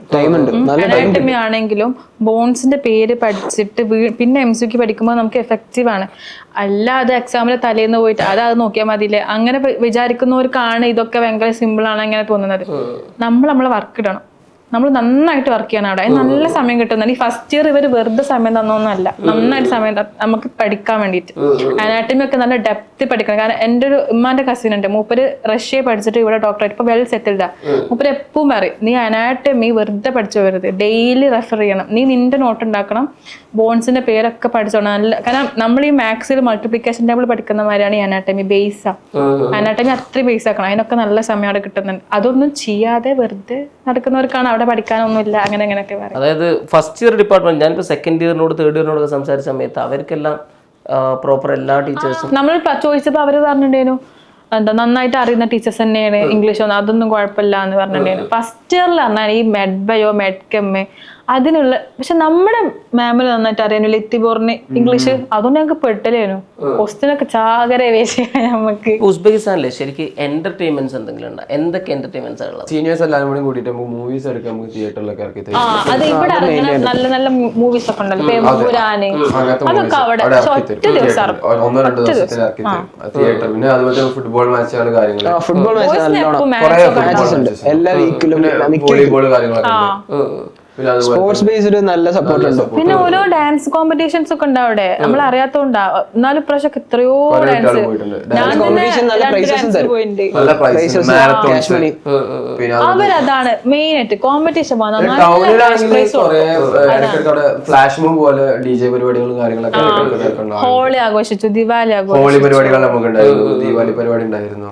അനാട്ടമി ആണെങ്കിലും ബോൺസിന്റെ പേര് പഠിച്ചിട്ട് പിന്നെ MCQ പഠിക്കുമ്പോൾ നമുക്ക് എഫക്റ്റീവ് ആണ്. അല്ലാതെ എക്സാമിന് തലേന്ന് പോയിട്ട് അത് നോക്കിയാൽ മതിയില്ലേ, അങ്ങനെ വിചാരിക്കുന്നവർക്കാണ് ഇതൊക്കെ ഭയങ്കര സിമ്പിൾ ആണ് അങ്ങനെ തോന്നുന്നത്. നമ്മളെ വർക്ക് ഇടണം, നമ്മൾ നന്നായിട്ട് വർക്ക് ചെയ്യണം. അവിടെ നല്ല സമയം കിട്ടുന്നുണ്ട്. ഈ ഫസ്റ്റ് ഇയർ ഇവർ വെറുതെ സമയം തന്നൊന്നുമല്ല, നന്നായിട്ട് സമയം നമുക്ക് പഠിക്കാൻ വേണ്ടിയിട്ട്. അനാട്ടമി ഒക്കെ നല്ല ഡെപ്ത് പഠിക്കണം. കാരണം എൻ്റെ ഒരു ഉമ്മാന്റെ കസിൻ ഉണ്ട്, മൂപ്പര് റഷ്യ പഠിച്ചിട്ട് ഇവിടെ ഡോക്ടറേറ്റ് ഇപ്പൊ വെൽ സെറ്റിൽഡാ. മൂപ്പര് എപ്പോഴും പറയും, നീ അനാട്ടമി വെറുതെ പഠിച്ചു വരുത്, ഡെയിലി റെഫർ ചെയ്യണം, നീ നിന്റെ നോട്ട് ഉണ്ടാക്കണം, ബോൺസിന്റെ പേരൊക്കെ പഠിച്ചോണം. നല്ല കാരണം നമ്മൾ ഈ മാത്സിൽ മൾട്ടിപ്ലിക്കേഷൻ ടേബിൾ പഠിക്കുന്ന മാതിരിയാണ് ഈ അനാട്ടമി. ബേസാ അനാട്ടമി അത്രയും ബേസ് ആക്കണം. അതിനൊക്കെ നല്ല സമയം അവിടെ കിട്ടുന്നുണ്ട്. അതൊന്നും ചെയ്യാതെ വെറുതെ നടക്കുന്നവർക്കാണ് അവിടെ പഠിക്കാനൊന്നുമില്ല. അങ്ങനെയൊക്കെ പറയും. അതായത് ഫസ്റ്റ് ഇയർ ഡിപ്പാർട്ട്മെന്റ്, ഞാനിപ്പോൾ സെക്കൻഡ് ഇയറിനോട് തേർഡ് ഇയറിനോടൊക്കെ സംസാരിച്ച സമയത്ത് അവർക്കെല്ലാം പ്രോപ്പർ എല്ലാ ടീച്ചേഴ്സും നമ്മൾ ചോദിച്ചപ്പോൾ അവര് പറഞ്ഞിട്ടുണ്ടേനു എന്താ നന്നായിട്ട് അറിയുന്ന ടീച്ചേഴ്സ് തന്നെയാണ്, ഇംഗ്ലീഷ് ഒന്നും അതൊന്നും കുഴപ്പമില്ല എന്ന് പറഞ്ഞിട്ടുണ്ടായിരുന്നു. ഫസ്റ്റ് ഇയറിൽ പറഞ്ഞാൽ ഈ മെഡ് ബയോ മെഡ് കെം അതിനുള്ള, പക്ഷെ നമ്മുടെ മാമിന് നന്നായിട്ട് അറിയാനു ലിത്തിബോറിന് ഇംഗ്ലീഷ്, അതുകൊണ്ട് ഞങ്ങൾക്ക് പെട്ടലേനു. ക്വസ്റ്റ്യനൊക്കെ ചാകര വേശിയാണ് നമുക്ക്. ഉസ്ബെക്കിസ്ഥാനിലെ ശരിക്കും എന്റർടൈൻമെന്റ്സ് എന്തെങ്കിലും ഉണ്ടോ? എന്തൊക്കെ എന്റർടൈൻമെന്റ്സ് ഉള്ളത്? സീനിയേഴ്സ് എല്ലാവരും കൂടി കൂട്ടിയിട്ട് നമുക്ക് മൂവീസ് എടുക്കാം, നമുക്ക് തിയേറ്ററിലൊക്കെ ഇറക്കി തരും. അത് ഇവിടെ ഇറങ്ങുന്ന നല്ല നല്ല മൂവീസ് ഒക്കെ ഉണ്ടല്ലോ, പേമ്പൂരാന്, അതൊക്കെ അവിടെ ഒറ്റ ദിവസം 1-2 ദിവസത്തിൽ ഇറക്കി തരും തിയേറ്റർ. പിന്നെ അതുപോലെ ഫുട്ബോൾ മാച്ചുകൾ, കാര്യങ്ങൾ, ഫുട്ബോൾ എല്ലാ വീക്കിലും വോളിബോൾ കാര്യങ്ങളൊക്കെ. സ്പോർട്സ് ബേസ്ഡ് നല്ല സപ്പോർട്ട് ഉണ്ട്. പിന്നെ ഓരോ ഡാൻസ് കോമ്പറ്റീഷൻസ് ഒക്കെ ഉണ്ട് അവിടെ, നമ്മൾ അറിയാത്തോണ്ടാ. എന്നാലും ഇപ്രാവശ്യം എത്രയോ ഡാൻസ് അവരതാണ് മെയിൻ ആയിട്ട് കോമ്പറ്റീഷൻ ഫ്ലാഷ് മൂവ് പോലെ DJ പരിപാടികളും കാര്യങ്ങളൊക്കെ. ഹോളി ആഘോഷിച്ചു, ദിവാലി ആഘോഷിച്ചു, ഹോളി പരിപാടികൾ നമുക്ക് ഉണ്ടായിരുന്നു, ദീപാവലി പരിപാടി ഉണ്ടായിരുന്നു.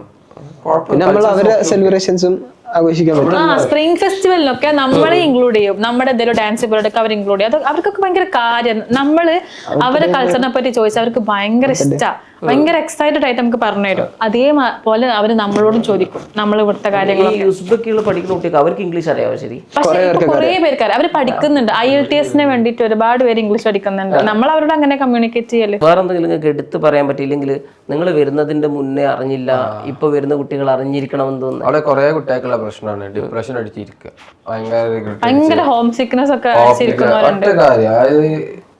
പിന്നെ നമ്മൾ അവരെ സെലിബ്രേഷൻസും ആഘോഷിക്കാൻ പറ്റും. സ്പ്രിംഗ് ഫെസ്റ്റിവലിനൊക്കെ നമ്മളെ ഇൻക്ലൂഡ് ചെയ്യും. നമ്മുടെ എന്തെങ്കിലും ഡാൻസ് പരിപാടിയൊക്കെ അവർ ഇൻക്ലൂഡ് ചെയ്യും. അത് അവർക്കൊക്കെ ഭയങ്കര കാര്യം. നമ്മള് അവരുടെ കൾച്ചറിനെ പറ്റി ചോദിച്ചാൽ അവർക്ക് ഭയങ്കര ഇഷ്ടമാണ്, ഭയങ്കര എക്സൈറ്റഡ് ആയിട്ട് നമുക്ക് പറഞ്ഞു തരും. അതേപോലെ അവര് നമ്മളോടും ചോദിക്കും നമ്മൾ ഇവിടുത്തെ കാര്യങ്ങൾ. ഈ ഉസ്ബെക്കുകൾ പഠിക്കുന്ന കുട്ടികൾക്ക് അവർക്ക് ഇംഗ്ലീഷ് അറിയാവോ? ശരി, പക്ഷെ കുറെ പേർക്ക് അവര് പഠിക്കുന്നുണ്ട്. IELTS വേണ്ടിയിട്ട് ഒരുപാട് പേര് ഇംഗ്ലീഷ് പഠിക്കുന്നുണ്ട്. നമ്മൾ അവരോട് അങ്ങനെ കമ്മ്യൂണിക്കേറ്റ് ചെയ്യല്. വേറെ എന്തെങ്കിലും നിങ്ങൾക്ക് എടുത്ത് പറയാൻ പറ്റിയില്ലെങ്കിൽ നിങ്ങൾ വരുന്നതിന്റെ മുന്നേ അറിഞ്ഞില്ല, ഇപ്പൊ വരുന്ന കുട്ടികൾ അറിഞ്ഞിരിക്കണമെന്ന് തോന്നുന്നു. അവിടെ കുറെ കുട്ടികൾക്കുള്ള പ്രശ്നമാണ് ഡിപ്രഷൻ അടിച്ചിരിക്കുക, ഭയങ്കര ഹോം സിക്നെസ് ഒക്കെ അടിച്ചിരിക്കുന്നവരുണ്ട്. ഒറ്റ കാര്യം, അതായത്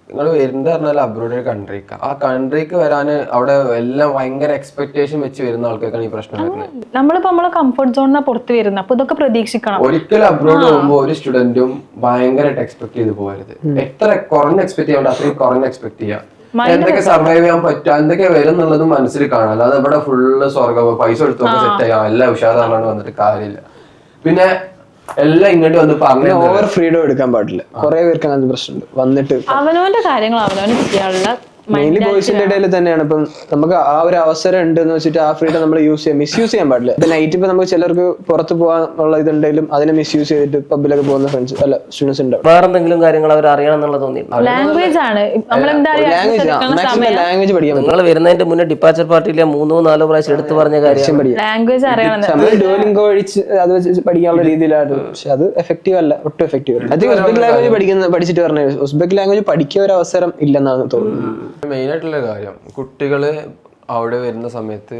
നിങ്ങൾ വരുന്നത് പറഞ്ഞാൽ അബ്രോഡ് ഒരു കൺട്രിക്ക്, ആ കൺട്രിക്ക് വരാൻ അവിടെ എല്ലാം ഭയങ്കര എക്സ്പെക്ടേഷൻ വെച്ച് വരുന്ന ആൾക്കാർക്കാണ് ഈ പ്രശ്നം വരുന്നത്. നമ്മളിപ്പോ നമ്മളെ കംഫർട്ട് സോണിനാ പുറത്ത് വരുന്നത്. അപ്പൊ ഇതൊക്കെ പ്രതീക്ഷിക്കണം. ഒരിക്കലും അബ്രോഡ് പോകുമ്പോൾ ഒരു സ്റ്റുഡന്റും ഭയങ്കരമായിട്ട് എക്സ്പെക്ട് ചെയ്ത് പോകരുത്. എത്ര കുറഞ്ഞ എക്സ്പെക്ട് ചെയ്യാൻ അത്രയും കുറഞ്ഞ എക്സ്പെക്ട് ചെയ്യാം. എന്തൊക്കെ സർവൈവ് ചെയ്യാൻ പറ്റുക, എന്തൊക്കെ വരും എന്നുള്ളത് മനസ്സിൽ കാണാം. അല്ലാതെ ഇവിടെ ഫുള്ള് സ്വർഗം, പൈസ എടുത്തൊക്കെ സെറ്റ് ചെയ്യാം, എല്ലാം ഉഷാറാണ് വന്നിട്ട് കാര്യമില്ല. പിന്നെ എല്ലാം ഇങ്ങോട്ട് വന്ന് പറഞ്ഞു ഓവർ ഫ്രീഡം എടുക്കാൻ പാടില്ല. കുറെ പേർക്ക് അങ്ങനത്തെ പ്രശ്നമുണ്ട്. വന്നിട്ട് അവനവന്റെ കാര്യങ്ങൾ അവനവന് ചെയ്യാനുള്ള മെയിൻലി ബോയ്സിന്റെ ഇടയിൽ തന്നെയാണ്. ഇപ്പം നമുക്ക് ആ ഒരു അവസരം ഉണ്ടെന്ന് വെച്ചിട്ട് ആ ഫ്രീഡം നമ്മൾ മിസ്യൂസ് ചെയ്യാൻ പാടില്ല. നൈറ്റ് ഇപ്പൊ നമുക്ക് ചിലർക്ക് പുറത്ത് പോകാനുള്ള ഇതുണ്ടെങ്കിലും അതിനെ മിസ്യൂസ് ചെയ്തിട്ട് പബ്ബിലൊക്കെ പോകുന്ന ഫ്രണ്ട്സ് അല്ല സ്റ്റുഡൻസ് ഉണ്ടാവും. വേറെ എന്തെങ്കിലും കാര്യങ്ങൾ അവർ അറിയണം എന്നുള്ള തോന്നിയിരുന്നു. ലാംഗ്വേജ് ആണ് ലാംഗ്വേജ് പഠിക്കാൻ നിങ്ങൾ വരുന്നതിന്റെ മുന്നേ ഡിപ്പാച്ചർ പാർട്ടിയിലെ 3-4 പ്രാവശ്യം എടുത്തു പറഞ്ഞ കാര്യം ലാംഗ്വേജ് അറിയണം. നമ്മൾ ഡുവലിംഗോ കഴിച്ച് അത് വെച്ച് പഠിക്കാനുള്ള രീതിയിലാണ്. പക്ഷെ അത് എഫക്റ്റീവ് അല്ല, ഒട്ടും എഫക്റ്റീവ് അല്ല. അത് ഉസ്ബെക്ക് ലാംഗ്വേജ് പഠിച്ചിട്ട് പറഞ്ഞ ഉസ്ബെക്ക് ലാംഗ്വേജ് പഠിക്കാൻ ഒരു അവസരം ഇല്ലെന്നാണ് തോന്നുന്നത്. മെയിൻ ആയിട്ടുള്ള കാര്യം, കുട്ടികള് അവിടെ വരുന്ന സമയത്ത്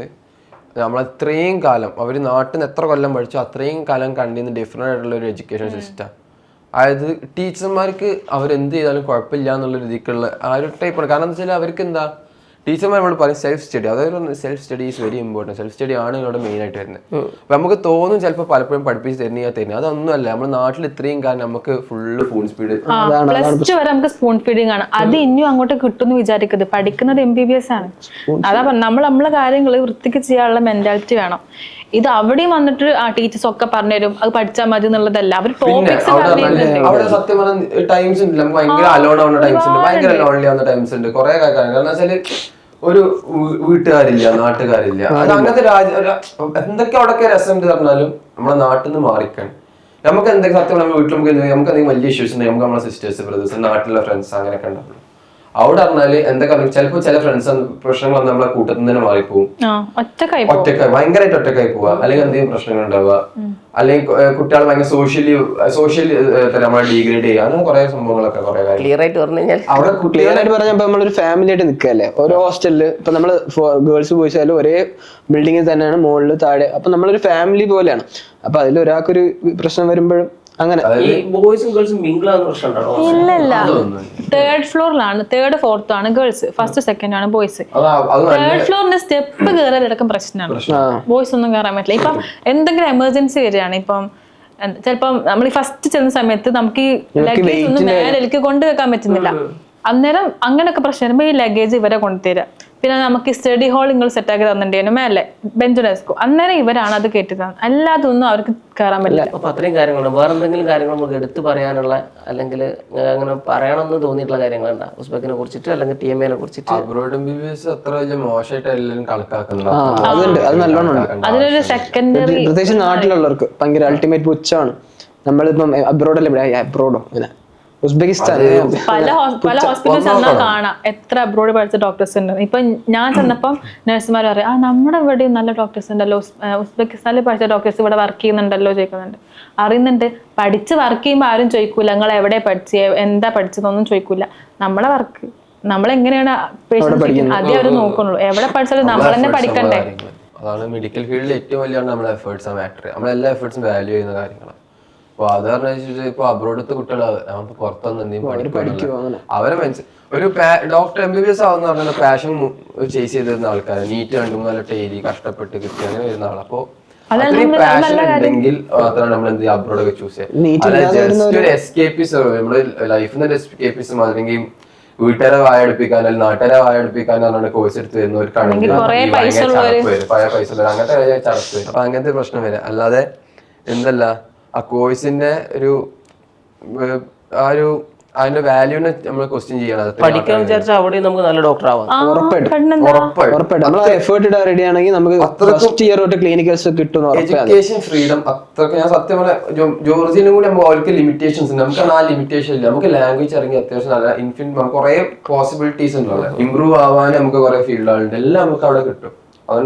നമ്മൾ അത്രയും കാലം അവർ നാട്ടിൽ നിന്ന് എത്ര കൊല്ലം പഠിച്ചോ അത്രയും കാലം കണ്ടിരുന്ന ഡിഫറെൻ്റ് ആയിട്ടുള്ള ഒരു എഡ്യൂക്കേഷൻ സിസ്റ്റം. അതായത് ടീച്ചർമാർക്ക് അവരെന്ത് ചെയ്താലും കുഴപ്പമില്ല എന്നുള്ള രീതിക്കുള്ള ആ ഒരു ടൈപ്പാണ്. കാരണം എന്താ വെച്ചാൽ അവർക്ക് എന്താ ടീച്ചർമാർ നമ്മൾ പറയും സെൽഫ് സ്റ്റഡി, അതായത് self study is very important. Self study ആണ് ഇവിടെ മെയിൻ ആയിട്ട് വരുന്നത്. അപ്പം നമുക്ക് തോന്നും ചിലപ്പോൾ പലപ്പോഴും പഠിപ്പിച്ച് തരുന്നത് അതൊന്നുമല്ല. നമ്മുടെ നാട്ടിൽ ഇത്രയും കാലം നമുക്ക് ഫുള്ള് ഫുൾ സ്പീഡ് +2 വരെ നമുക്ക് സ്പൂൺ ഫീഡിങ് ആണ്. അത് ഇനിയും അങ്ങോട്ട് കിട്ടുമെന്ന് വിചാരിക്കരുത്. പഠിക്കുന്നത് MBBS ആണ്. അതാ പറഞ്ഞ നമ്മളെ കാര്യങ്ങൾ വൃത്തിക്ക് ചെയ്യാനുള്ള മെന്റാലിറ്റി വേണം. ഇത് അവിടെയും വന്നിട്ട് ആ ടീച്ചേഴ്സ് ഒക്കെ പറഞ്ഞുതരും അത് പഠിച്ചാൽ മതി എന്നുള്ളതല്ല. അവർ ടോപ്പിക്സ് അവിടെ സത്യം പറഞ്ഞ ടൈംസ് ഉണ്ട്. നമുക്ക് ഭയങ്കര അലോൺ ആവുന്ന ടൈംസ് ഉണ്ട്, ഭയങ്കര ലോൺലി ആവുന്ന ടൈംസ് ഉണ്ട്. കുറെ കാര്യങ്ങൾ കാരണം വെച്ചാല് ഒരു വീട്ടുകാരില്ല, നാട്ടുകാരില്ല. അത് അങ്ങനത്തെ എന്തൊക്കെ അവിടെയൊക്കെ രസം ഉണ്ട് പറഞ്ഞാലും നമ്മളെ നാട്ടിൽ നിന്ന് മാറിക്കാൻ നമുക്ക് എന്തൊക്കെ സത്യം നമ്മുടെ വീട്ടിൽ നമുക്ക് എന്തെങ്കിലും വലിയ ഇഷ്യൂസ് ഉണ്ടെങ്കിൽ നമുക്ക് നമ്മുടെ സിസ്റ്റേഴ്സ്, ബ്രദേഴ്സ്, നാട്ടിലുള്ള ഫ്രണ്ട്സ് അങ്ങനെയൊക്കെ ഉണ്ടാവുള്ളൂ. അവിടെ പറഞ്ഞാല് എന്തൊക്കെ ചിലപ്പോൾ ചില ഫ്രണ്ട്സ് പ്രശ്നങ്ങൾ വന്ന് നമ്മളെ കൂട്ടത്തിൽ തന്നെ മാറിപ്പോവും. ഒറ്റക്കായി ഭയങ്കരമായിട്ട് ഒറ്റക്കായി പോവുക, അല്ലെങ്കിൽ എന്തെങ്കിലും പ്രശ്നങ്ങൾ ഉണ്ടാവുക, അല്ലെങ്കിൽ കുട്ടികൾ ഭയങ്കര സോഷ്യലി നമ്മളെ ഡീഗ്രേഡ് ചെയ്യുക, അങ്ങനെ കുറെ സംഭവങ്ങളൊക്കെ കുറെ ക്ലിയർ ആയിട്ട് പറഞ്ഞു കഴിഞ്ഞാൽ അവിടെ ക്ലിയർ പറഞ്ഞപ്പോ നമ്മളൊരു ഫാമിലി ആയിട്ട് നിൽക്കല്ലേ. ഓരോ ഹോസ്റ്റലില് ഇപ്പൊ നമ്മള് ഗേൾസ് ബോയ്സ് ആയാലും ഒരേ ബിൽഡിങ്ങിൽ തന്നെയാണ്, മുകളിൽ താഴെ. അപ്പൊ നമ്മളൊരു ഫാമിലി പോലെയാണ്. അപ്പൊ അതിൽ ഒരാൾക്കൊരു പ്രശ്നം വരുമ്പോഴും അങ്ങനെ ബോയ്സും ഗേൾസും മിംഗിൾ ആവുന്ന പ്രശ്നം ഉണ്ടോ? ഇല്ലല്ല, 3rd ഫ്ലോറിലാണ്, 3rd 4th ആണ് ഗേൾസ്, 1st 2nd ആണ് ബോയ്സ്. 3rd ഫ്ലോറിന്റെ സ്റ്റെപ്പ് കയറിയടക്കം പ്രശ്നമാണ്. ബോയ്സ് ഒന്നും കയറാൻ പറ്റില്ല. ഇപ്പം എന്തെങ്കിലും എമർജൻസി വരികയാണ്, ഇപ്പം ചിലപ്പം നമ്മൾ ഈ ഫസ്റ്റ് ചെല്ലുന്ന സമയത്ത് നമുക്ക് ഈ ലഗേജ് ഒന്നും മേലേക്ക് കൊണ്ടുവെക്കാൻ പറ്റുന്നില്ല. അന്നേരം അങ്ങനെയൊക്കെ പ്രശ്നം വരുമ്പോൾ ഈ ലഗേജ് ഇവരെ കൊണ്ടുതരിക. പിന്നെ നമുക്ക് സ്റ്റഡി ഹാൾ നിങ്ങൾ സെറ്റാക്കി തന്നിട്ടുണ്ടായിരുന്നു മേലെ ബെഞ്ച് ഡെസ്കോ, അന്നേരം ഇവരാണ് അത് കേട്ടിരുന്നത്. അല്ലാതൊന്നും അവർക്ക് കയറാൻ പറ്റില്ല. അപ്പൊ അത്രയും കാര്യങ്ങളുണ്ട്. വേറെ എന്തെങ്കിലും കാര്യങ്ങൾ നമുക്ക് എടുത്തു പറയാനുള്ള അല്ലെങ്കിൽ അങ്ങനെ പറയണമെന്ന് തോന്നിയിട്ടുള്ള കാര്യങ്ങളുണ്ടോ ഉസ്ബെക്കിനെ കുറിച്ചിട്ട് അല്ലെങ്കിൽ TMA കുറിച്ചിട്ട്? അബ്രോഡ് MBBS അത്ര വലിയ മോശമായിട്ട് എല്ലാവരും കണക്കാക്കുന്നത്. അതുണ്ട്, അത് നല്ലോണം ഉണ്ട്. അതിനൊരു സെക്കൻഡറി, പ്രത്യേകിച്ച് നാട്ടിലുള്ളവർക്ക് ഭയങ്കര അൾട്ടിമേറ്റ് പുച്ഛമാണ്. നമ്മളിപ്പം അബ്രോഡല്ലേ, അബ്രോഡോ അങ്ങനെ ഉസ്ബെക്കിസ്ഥാൻ പല ഹോസ്പിറ്റലിൽ ചെന്നാൽ കാണാം എത്ര അബ്രോഡ് പഠിച്ച ഡോക്ടേഴ്സ് ഉണ്ട്. ഇപ്പൊ ഞാൻ ചെന്നപ്പം നഴ്സുമാർ പറയും നമ്മുടെ ഇവിടെയും നല്ല ഡോക്ടേഴ്സ് ഉണ്ടല്ലോ, ഉസ്ബെക്കിസ്ഥാനിൽ പഠിച്ച ഡോക്ടേഴ്സ് ഇവിടെ വർക്ക് ചെയ്യുന്നുണ്ടല്ലോ ചോദിക്കുന്നുണ്ട്. അറിയുന്നുണ്ട്. പഠിച്ച് വർക്ക് ചെയ്യുമ്പോൾ ആരും ചോദിക്കൂല നിങ്ങൾ എവിടെ പഠിച്ച് എന്താ പഠിച്ചതൊന്നും ചോദിക്കൂല. നമ്മളെ വർക്ക് നമ്മളെങ്ങനെയാണ് പേഷ്യൻസ് അതേ അവർ നോക്കുന്നുള്ളൂ. എവിടെ പഠിച്ചാലും നമ്മൾ തന്നെ പഠിക്കണ്ടേ. അതാണ് മെഡിക്കൽ ഫീൽഡിൽ ഏറ്റവും വലിയ നമ്മുടെ എഫേർട്സ് മാറ്റർ. നമ്മളെല്ലാ എഫേർട്സും വാല്യൂ ചെയ്യുന്ന കാര്യങ്ങളാണ്. അപ്പൊ അത് പറഞ്ഞാൽ ഇപ്പൊ അബ്രോഡത്തെ കുട്ടികൾ നമുക്ക് പുറത്തൊന്നും എന്തെങ്കിലും പഠിക്കും. അവരെ ഒരു ഡോക്ടർ MBBS ആവുന്ന പറഞ്ഞാൽ പാഷൻ ചേസ് ചെയ്തിരുന്ന ആൾക്കാർ, നീറ്റ് 2-3 ടേരി കഷ്ടപ്പെട്ട് കിട്ടി അങ്ങനെ വരുന്ന ആൾ. അപ്പൊ അത്രയും പാഷൻ ഉണ്ടെങ്കിൽ മാത്രമാണ് നമ്മൾ എന്ത് അബ്രോഡൊക്കെ ചൂസ് ചെയ്യുക. ജസ്റ്റ് ഒരു എസ്കേപ്പിസം, നമ്മുടെ ലൈഫിൽ നിന്ന് എസ്കേപ്പിസം, അല്ലെങ്കിൽ വീട്ടുകാരെ വായടുപ്പിക്കാൻ അല്ലെങ്കിൽ നാട്ടുകാരെ വായടുപ്പിക്കാൻ പറഞ്ഞാൽ കോഴ്സ് എടുത്ത് വരുന്നവർക്കാണെങ്കിൽ പൈസ അങ്ങനത്തെ ചടപ്പ് വരും. അപ്പൊ അങ്ങനത്തെ പ്രശ്നം വരും. അല്ലാതെ എന്തല്ല ആ കോഴ്സിന്റെ ഒരു അതിന്റെ വാല്യൂനെ നമ്മൾ ക്വസ്റ്റ്യൻ ചെയ്യണം. പഠിക്കാൻ വിചാരിച്ചാൽ അവിടെ നമുക്ക് നല്ല ഡോക്ടർ ആവാം. ഉറപ്പായിട്ടും നമ്മൾ എഫേർട്ട് ഇടാൻ റെഡി ആണെങ്കിൽ നമുക്ക് ഫസ്റ്റ് ഇയർ തൊട്ട് ക്ലിനിക്കൽസ് കിട്ടും. എഡ്യൂക്കേഷൻ ഫ്രീഡം അത്രക്ക് ഞാൻ സത്യം പറഞ്ഞ ജോർജിയനും കൂടി നമുക്ക് അവർക്ക് ലിമിറ്റേഷൻസ് ഉണ്ട്. നമുക്ക് ആ ലിമിറ്റേഷൻ ഇല്ല. നമുക്ക് ലാംഗ്വേജ് ഇറങ്ങി അത്യാവശ്യം നല്ല നമുക്ക് കുറെ പോസിബിലിറ്റീസ് ഉണ്ട്. ഇമ്പ്രൂവ് ആവാൻ നമുക്ക് കുറെ ഫീൽഡുകളുണ്ട്. എല്ലാം നമുക്ക് അവിടെ കിട്ടും.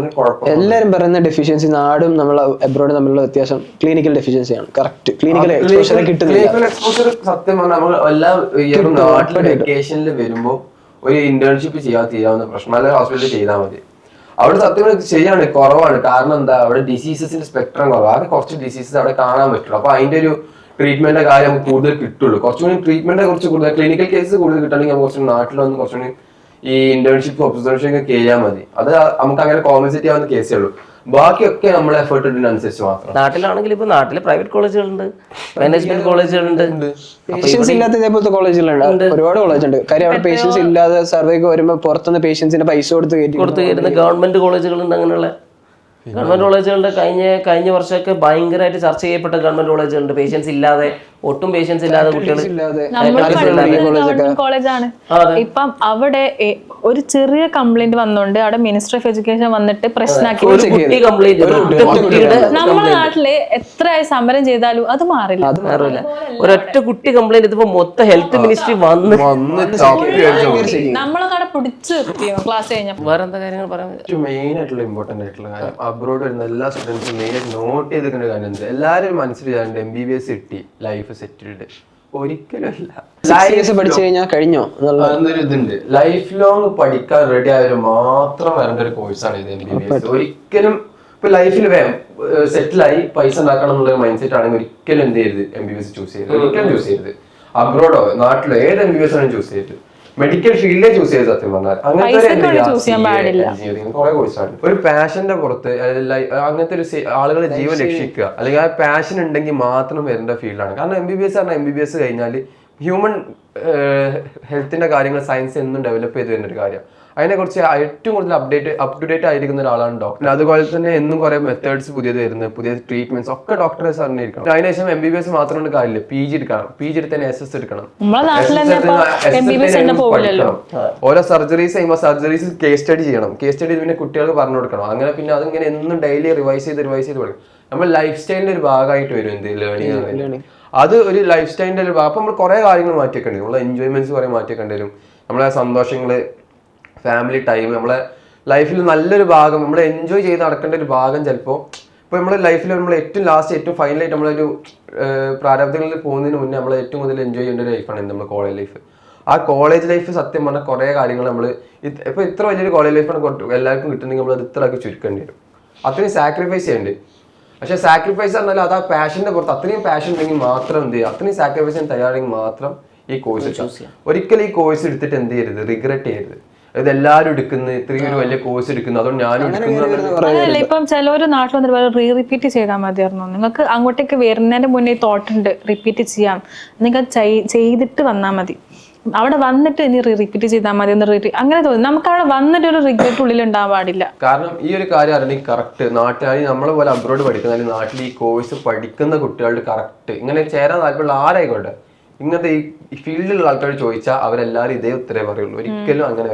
എല്ലാരും പറയുന്ന ഡെഫിഷ്യൻസി നാടും നമ്മൾ അബ്രോഡ് തമ്മിലുള്ള വ്യത്യാസം ക്ലിനിക്കൽ ഡെഫിഷ്യൻസിയാണ്. കറക്റ്റ് ക്ലിനിക്കൽ എക്സ്പോഷർ കിട്ടുന്നില്ല. സത്യം പറഞ്ഞാൽ നമ്മൾ എല്ലാ ഇയറും നാട്ടിൽ വെക്കേഷനിൽ വരുമ്പോൾ ഒരു ഇന്റേൺഷിപ്പ് ചെയ്യാവുന്ന പ്രശ്നം നല്ല ഹോസ്പിറ്റലിൽ ചെയ്താൽ മതി. അവിടെ സത്യം ശരിയാണ്, കുറവാണ്. കാരണം എന്താ, അവിടെ ഡിസീസസിന്റെ സ്പെക്ട്രം കുറവാണ്. കുറച്ച് ഡിസീസസ് അവിടെ കാണാൻ പറ്റുള്ളൂ. അപ്പൊ അതിന്റെ ഒരു ട്രീറ്റ്മെന്റിന്റെ കാര്യം നമുക്ക് കൂടുതൽ കിട്ടുള്ളൂ. കുറച്ചുകൂടി ട്രീറ്റ്മെന്റിനെ കുറിച്ച് കൂടുതൽ ക്ലിനിക്കൽ കേസ് കൂടുതൽ കിട്ടണമെങ്കിൽ നമുക്ക് കുറച്ചുകൂടി നാട്ടിൽ വന്ന് കുറച്ചുകൂടി ഈ ഇന്റേൺഷിപ്പ് ഒബ്സർവേഷൻ ഒക്കെ ചെയ്യാൻ മതി. അത് നമുക്ക് അങ്ങനെ കോമ്പൻസേറ്റ് ചെയ്യാവുന്ന കേസേ ഉള്ളൂ. ബാക്കിയൊക്കെ നമ്മൾ എഫേർട്ട് ഇടുന്നതനുസരിച്ച് മാത്രം. നാട്ടിലാണെങ്കിൽ ഇപ്പൊ നാട്ടില് പ്രൈവറ്റ് കോളേജുകളുണ്ട്, മാനേജ്മെന്റ് കോളേജുകളുണ്ട്. പേഷ്യൻസ് ഇല്ലാത്ത ഇതേപോലത്തെ കോളേജുകളുണ്ട്, ഒരുപാട് കോളേജ് ഉണ്ട്. കാര്യം അവിടെ പേഷ്യൻസ് ഇല്ലാതെ സർവേക്ക് വരുമ്പോൾ പുറത്തുനിന്ന് പേഷ്യൻസിന് പൈസ കൊടുത്ത് കയറ്റുന്ന ഗവൺമെന്റ് കോളേജുകളുണ്ട്. അങ്ങനെയുള്ള ഗവൺമെന്റ് കോളേജുകളുടെ കഴിഞ്ഞ വർഷമൊക്കെ ഭയങ്കരമായിട്ട് ചർച്ച ചെയ്യപ്പെട്ട ഗവൺമെന്റ് കോളേജുകളുണ്ട്. പേഷ്യൻസ് ഇല്ലാതെ, ഒട്ടും പേഷ്യൻസ് ഇല്ലാതെ കുട്ടികൾ. ഗവൺമെന്റ് കോളേജാണ്. ഇപ്പം അവിടെ ഒരു ചെറിയ കംപ്ലൈന്റ് വന്നോണ്ട് അവിടെ മിനിസ്റ്റർ ഓഫ് എഡ്യൂക്കേഷൻ വന്നിട്ട് പ്രശ്നമാക്കി. നമ്മുടെ നാട്ടില് എത്രയായി സമരം ചെയ്താലും അത് മാറില്ല. ഒരൊറ്റ കുട്ടി കംപ്ലൈന്റ് ഇതിപ്പോ മൊത്തം ഹെൽത്ത് മിനിസ്ട്രി വന്ന് നമ്മളെ കട പിടിച്ച് ക്ലാസ് കഴിഞ്ഞപ്പോ. വേറെ എന്താ കാര്യങ്ങൾ പറയാൻ മെയിൻ ആയിട്ടുള്ള ഇമ്പോർട്ടന്റ് ആയിട്ടുള്ള കാര്യം, അബ്രോഡ് വരുന്ന എല്ലാ സ്റ്റുഡൻസും മെയിൻ ആയിട്ട് നോട്ട് ചെയ്തിരിക്കുന്ന കാര്യം എന്താ, എല്ലാവരും മനസ്സിലാണ്ട് MBBS കിട്ടി ലൈഫ് സെറ്റിൽഡ്. ഒരിക്കലും പഠിച്ചു കഴിഞ്ഞാൽ കഴിഞ്ഞോ എന്നൊരു ഇതുണ്ട്. ലൈഫ് ലോങ് പഠിക്കാൻ റെഡി ആയവര് മാത്രം വരേണ്ട ഒരു കോഴ്സാണ് ഇത് MBBS. ഒരിക്കലും ഇപ്പൊ ലൈഫിൽ സെറ്റിലായി പൈസ ഉണ്ടാക്കണം എന്നുള്ള മൈൻഡ് സെറ്റ് ആണെങ്കിൽ ഒരിക്കലും എന്ത് ചെയ്യരുത് MBBS ചൂസ് ചെയ്യരുത്. ഒരിക്കലും ചൂസ് ചെയ്യരുത്. അബ്രോഡോ നാട്ടിലോ ഏത് MBBS ആണ് ചൂസ് ചെയ്തത്. മെഡിക്കൽ ഫീൽഡേ ചൂസ് ചെയ്ത് സത്യം പറഞ്ഞാൽ അങ്ങനത്തെ കുറെ കോഴ്സാണ്. ഒരു പാഷന്റെ പുറത്ത് അങ്ങനത്തെ ഒരു ആളുകളെ ജീവൻ രക്ഷിക്കുക അല്ലെങ്കിൽ ആ പാഷൻ ഉണ്ടെങ്കിൽ മാത്രം വരേണ്ട ഫീൽഡാണ്. കാരണം MBBS പറഞ്ഞാൽ MBBS കഴിഞ്ഞാൽ ഹ്യൂമൻ ഹെൽത്തിന്റെ കാര്യങ്ങൾ സയൻസ് എന്നും ഡെവലപ്പ് ചെയ്ത് വരുന്ന ഒരു കാര്യം. അതിനെക്കുറിച്ച് ഏറ്റവും കൂടുതൽ അപ് ടു ഡേറ്റ് ആയിരിക്കുന്ന ഒരാളാണ് ഡോക്ടർ. അതുപോലെ തന്നെ എന്നും കുറെ മെത്തേഡ്സ് പുതിയത് വരുന്നത്, പുതിയ ട്രീറ്റ്മെന്റ്സ് ഒക്കെ ഡോക്ടേഴ്സ് അറിഞ്ഞിരിക്കണം. അതിനുശേഷം MBBS മാത്രം കാര്യമില്ല, PG എടുക്കണം. PG എടുത്ത് തന്നെ SS എടുക്കണം. ഓരോ സർജറീസ് ചെയ്യുമ്പോൾ സർജറീസ് കേസ് സ്റ്റഡി ചെയ്യണം. കേസ് സ്റ്റഡി പിന്നെ കുട്ടികൾക്ക് പറഞ്ഞു കൊടുക്കണം. അങ്ങനെ പിന്നെ അതിങ്ങനെ എന്നും ഡെയിലി റിവൈസ് ചെയ്ത് കൊടുക്കും. നമ്മൾ ലൈഫ് സ്റ്റൈലിന്റെ ഒരു ഭാഗമായിട്ട് വരും എന്ത് ലേണിംഗ്. അത് ഒരു ലൈഫ് സ്റ്റൈലിന്റെ ഒരു ഭാഗം. അപ്പൊ നമ്മൾ കുറെ കാര്യങ്ങൾ മാറ്റിയേക്കേണ്ടി വരും. നമ്മളെ എൻജോയ്മെന്റ്സ് കുറെ മാറ്റിയേക്കേണ്ടി വരും. നമ്മളെ സന്തോഷങ്ങള്, ഫാമിലി ടൈം, നമ്മളെ ലൈഫിൽ നല്ലൊരു ഭാഗം നമ്മൾ എൻജോയ് ചെയ്ത് നടക്കേണ്ട ഒരു ഭാഗം ചിലപ്പോൾ ഇപ്പോൾ നമ്മുടെ ലൈഫിൽ നമ്മൾ ഏറ്റവും ലാസ്റ്റ് ഏറ്റവും ഫൈനലായിട്ട് നമ്മളൊരു പ്രാരാബ്ദങ്ങളിൽ പോകുന്നതിന് മുന്നേ നമ്മൾ ഏറ്റവും കൂടുതൽ എൻജോയ് ചെയ്യേണ്ട ഒരു ലൈഫാണ് നമ്മുടെ കോളേജ് ലൈഫ്. ആ കോളേജ് ലൈഫ് സത്യം പറഞ്ഞാൽ കുറേ കാര്യങ്ങൾ നമ്മൾ ഇപ്പോൾ ഇത്ര വലിയൊരു കോളേജ് ലൈഫാണ് എല്ലാവർക്കും കിട്ടുന്നെങ്കിൽ നമ്മൾ അത് ഇത്രയൊക്കെ ചുരുക്കേണ്ടി വരും. അത്രയും സാക്രിഫൈസ് ചെയ്യേണ്ടി. പക്ഷേ സാക്രിഫൈസ് പറഞ്ഞാൽ അത് ആ പാഷൻ്റെ പുറത്ത് അത്രയും പാഷൻ ഉണ്ടെങ്കിൽ മാത്രം എന്ത് ചെയ്യുക, അത്രയും സാക്രിഫൈസ് ചെയ്യാൻ തയ്യാറെങ്കിൽ മാത്രം ഈ കോഴ്സ് എടുക്കാം. ഒരിക്കലും ഈ കോഴ്സ് എടുത്തിട്ട് എന്ത് ചെയ്യരുത്, റിഗ്രറ്റ് ചെയ്യരുത്. ഇത് എല്ലാവരും എടുക്കുന്നത്, ഇത്രയും ഒരു വലിയ കോഴ്സ് എടുക്കുന്നു, അതുകൊണ്ട് ഞാനും എടുക്കുന്നു. ഇപ്പം ചിലവര് നാട്ടിൽ വന്നിട്ട് റിപ്പീറ്റ് ചെയ്താൽ മതിയായിരുന്നു. നിങ്ങൾക്ക് അങ്ങോട്ടേക്ക് വരുന്നതിന്റെ മുന്നേ തോട്ട് ഉണ്ട് റിപ്പീറ്റ് ചെയ്യാം, നിങ്ങൾ ചെയ്തിട്ട് വന്നാൽ മതി. അവിടെ വന്നിട്ട് ഇനി റിപ്പീറ്റ് ചെയ്താൽ മതി എന്ന് അങ്ങനെ തോന്നുന്നു. നമുക്ക് അവിടെ വന്നിട്ട് ഒരു റിഗ്രറ്റ് ഉള്ളിൽ ഉണ്ടാവാൻ പാടില്ല. കാരണം ഈ ഒരു കാര്യം അറിയണമെങ്കിൽ കറക്റ്റ് നാട്ടിൽ നമ്മളെ പോലെ അബ്രോഡ് പഠിക്കുന്ന നാട്ടിൽ ഈ കോഴ്സ് പഠിക്കുന്ന കുട്ടികളുടെ കറക്റ്റ് ഇങ്ങനെ ചേരാൻ താല്പര്യമുള്ള ആരായിക്കോട്ടെ ഇങ്ങനത്തെ ഈ ഫീൽഡിലുള്ള ആൾക്കാർ ചോദിച്ചാൽ അവരെല്ലാരും ഇതേ ഉത്തരേ പറയുള്ളൂ. ഒരിക്കലും അങ്ങനെ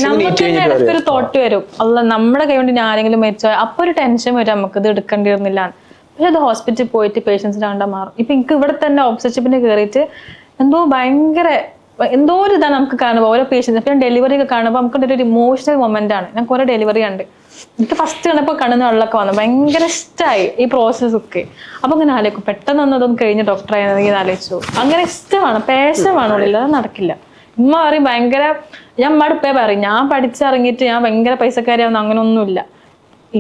നമുക്ക് ഒരു തോട്ട് വരും, അല്ല നമ്മുടെ കൈ കൊണ്ട് ഞാൻ ആരെങ്കിലും മരിച്ചാൽ അപ്പൊ ഒരു ടെൻഷൻ വരും, നമുക്ക് ഇത് എടുക്കേണ്ടിയിരുന്നില്ല. പക്ഷെ അത് ഹോസ്പിറ്റലിൽ പോയിട്ട് പേഷ്യൻസിന് കണ്ടാൽ മാറും. ഇപ്പൊ എനിക്ക് ഇവിടെ തന്നെ ഓബ്സെഷപ്പിന് കയറിയിട്ട് എന്തോ ഒരു ഇതാണ് നമുക്ക് കാണുമ്പോൾ ഓരോ പേഷ്യൻസ്. ഇപ്പം ഡെലിവറി ഒക്കെ കാണുമ്പോൾ നമുക്ക് ഒരു ഇമോഷണൽ മൊമെന്റ് ആണ്. ഞാൻ കുറെ ഡെലിവറി ഉണ്ട്. എനിക്ക് ഫസ്റ്റ് കണ്ടപ്പോൾ കണ്ണുന്ന വെള്ളമൊക്കെ വന്നു, ഭയങ്കര ഇഷ്ടമായി ഈ പ്രോസസ് ഒക്കെ. അപ്പൊ അങ്ങനെ ആലോചിക്കും, പെട്ടെന്ന് അതൊന്നും കഴിഞ്ഞ് ഡോക്ടറായി ആലോചിച്ചു. അങ്ങനെ ഇഷ്ടമാണ്, പാഷനാണ് ഉള്ളിൽ, അത് നടക്കില്ല. ഉമ്മ പറയും ഭയങ്കര, ഞാൻ ഉമ്മടുപ്പേ പറയും ഞാൻ പഠിച്ചിറങ്ങിയിട്ട് ഞാൻ ഭയങ്കര പൈസക്കാരിയാവുന്ന അങ്ങനെ ഒന്നുമില്ല.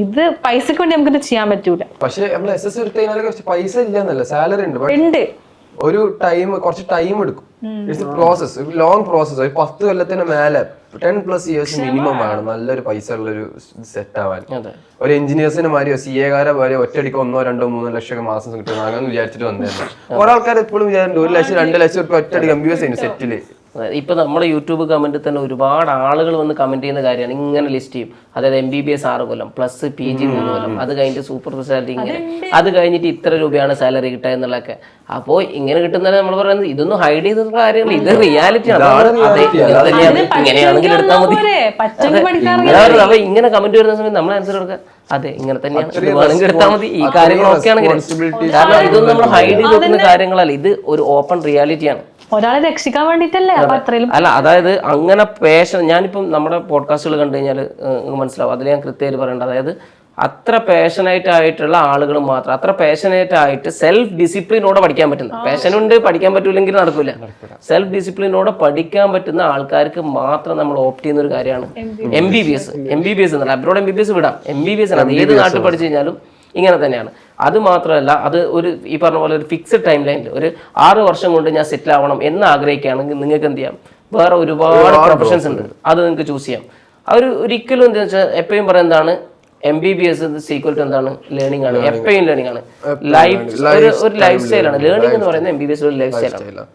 ഇത് പൈസക്ക് വേണ്ടി നമുക്കിത് ചെയ്യാൻ പറ്റൂല. പക്ഷേ നമ്മൾ SS എടുത്ത് പൈസ ഇല്ലെന്നല്ല, സാലറി ഉണ്ട്. ഒരു ടൈം, കുറച്ച് ടൈം എടുക്കും. It's process, long process. ഒരു 10 കൊല്ലത്തിന് മേലെ 10+ ഇയേഴ്സ് മിനിമം ആണ് നല്ലൊരു പൈസ ഉള്ളൊരു സെറ്റ് ആവാൻ. ഒരു എഞ്ചിനീയേഴ്സിനെ മാതിരിയോ CA മാതിരിയോ ഒറ്റയടിക്ക് 1, 2, 3 ലക്ഷം മാസം കിട്ടും അങ്ങനെ വിചാരിച്ചിട്ട് വന്നതല്ല. കുറെ ആൾക്കാർ എപ്പോഴും വിചാരിച്ചു 1 ലക്ഷം 2 ലക്ഷം രൂപ ഒറ്റയടിക്ക് MBBS സെറ്റില് ഇപ്പൊ നമ്മുടെ യൂട്യൂബ് കമന്റിൽ തന്നെ ഒരുപാട് ആളുകൾ വന്ന് കമന്റ് ചെയ്യുന്ന കാര്യമാണ് ഇങ്ങനെ ലിസ്റ്റ് ചെയ്യും. അതായത് MBBS 6 കൊല്ലം പ്ലസ് PG 3 കൊല്ലം, അത് കഴിഞ്ഞിട്ട് സൂപ്പർ സ്പെഷ്യാലിറ്റി ഇങ്ങനെ, അത് കഴിഞ്ഞിട്ട് ഇത്ര രൂപയാണ് സാലറി കിട്ടുക എന്നുള്ളതൊക്കെ. അപ്പോൾ ഇങ്ങനെ കിട്ടുന്നത് നമ്മൾ പറയുന്നത് ഇതൊന്നും ഹൈഡ് ചെയ്തിട്ടുള്ള കാര്യമല്ല, ഇത് റിയാലിറ്റിയാണ്. ഇങ്ങനെയാണെങ്കിൽ എടുത്താൽ മതി. അപ്പൊ ഇങ്ങനെ കമന്റ് വരുന്ന സമയത്ത് നമ്മൾ ആൻസർ കൊടുക്കുക, അതെ ഇങ്ങനെ തന്നെയാണ്, ഇത് വേണമെങ്കിൽ എടുത്താൽ മതി, ഈ കാര്യങ്ങളൊക്കെ ആണെങ്കിൽ. കാരണം ഇതൊന്നും നമ്മൾ ഹൈഡ് ചെയ്ത് വെക്കുന്ന കാര്യങ്ങളല്ല, ഇത് ഒരു ഓപ്പൺ റിയാലിറ്റിയാണ്. ഒരാളെ രക്ഷിക്കാൻ വേണ്ടിട്ടല്ലേ അപ്പൊ അത്രയും. അല്ല, അതായത് അങ്ങനെ പേഷൻ, ഞാനിപ്പം നമ്മുടെ പോഡ്കാസ്റ്റുകൾ കണ്ടു കഴിഞ്ഞാൽ മനസ്സിലാവും, അതിൽ ഞാൻ കൃത്യമായിട്ട് പറയേണ്ടത്, അതായത് അത്ര പാഷനേറ്റ് ആയിട്ടുള്ള ആളുകൾ മാത്രം, അത്ര പാഷനേറ്റ് ആയിട്ട് സെൽഫ് ഡിസിപ്ലിനോടെ പഠിക്കാൻ പറ്റുന്ന, പാഷനുണ്ട് പഠിക്കാൻ പറ്റൂല്ലെങ്കിൽ നടക്കില്ല, സെൽഫ് ഡിസിപ്ലിനോടെ പഠിക്കാൻ പറ്റുന്ന ആൾക്കാർക്ക് മാത്രം നമ്മൾ ഓപ്റ്റ് ചെയ്യുന്ന ഒരു കാര്യമാണ് MBBS. എന്നല്ല, അബ്രോഡ് MBBS വിടാം, MBBS ആണ്. അത് ഏത് നാട്ടിൽ പഠിച്ചു കഴിഞ്ഞാലും ഇങ്ങനെ തന്നെയാണ്. അത് മാത്രമല്ല, അത് ഒരു ഈ പറഞ്ഞ പോലെ ഒരു ഫിക്സഡ് ടൈം ലൈനിൽ ഒരു 6 വർഷം കൊണ്ട് ഞാൻ സെറ്റിൽ ആവണം എന്ന് ആഗ്രഹിക്കുകയാണെങ്കിൽ നിങ്ങൾക്ക് എന്ത് ചെയ്യാം, വേറെ ഒരുപാട് പ്രൊഫഷൻസ് ഉണ്ട്, അത് നിങ്ങൾക്ക് ചൂസ് ചെയ്യാം. ഒരിക്കലും എന്താ വെച്ചാൽ എപ്പോഴും പറയുന്നതാണ് MBBS സീക്വൽ ടു എന്താണ്, ലേണിംഗ് ആണ്, എപ്പോഴും ലേണിംഗ് ആണ്, ഒരു ലൈഫ് സ്റ്റൈലാണ് ലേണിംഗ് എന്ന് പറയുന്നത്. MBBS ഒരു ലൈഫ് സ്റ്റൈലാണ്.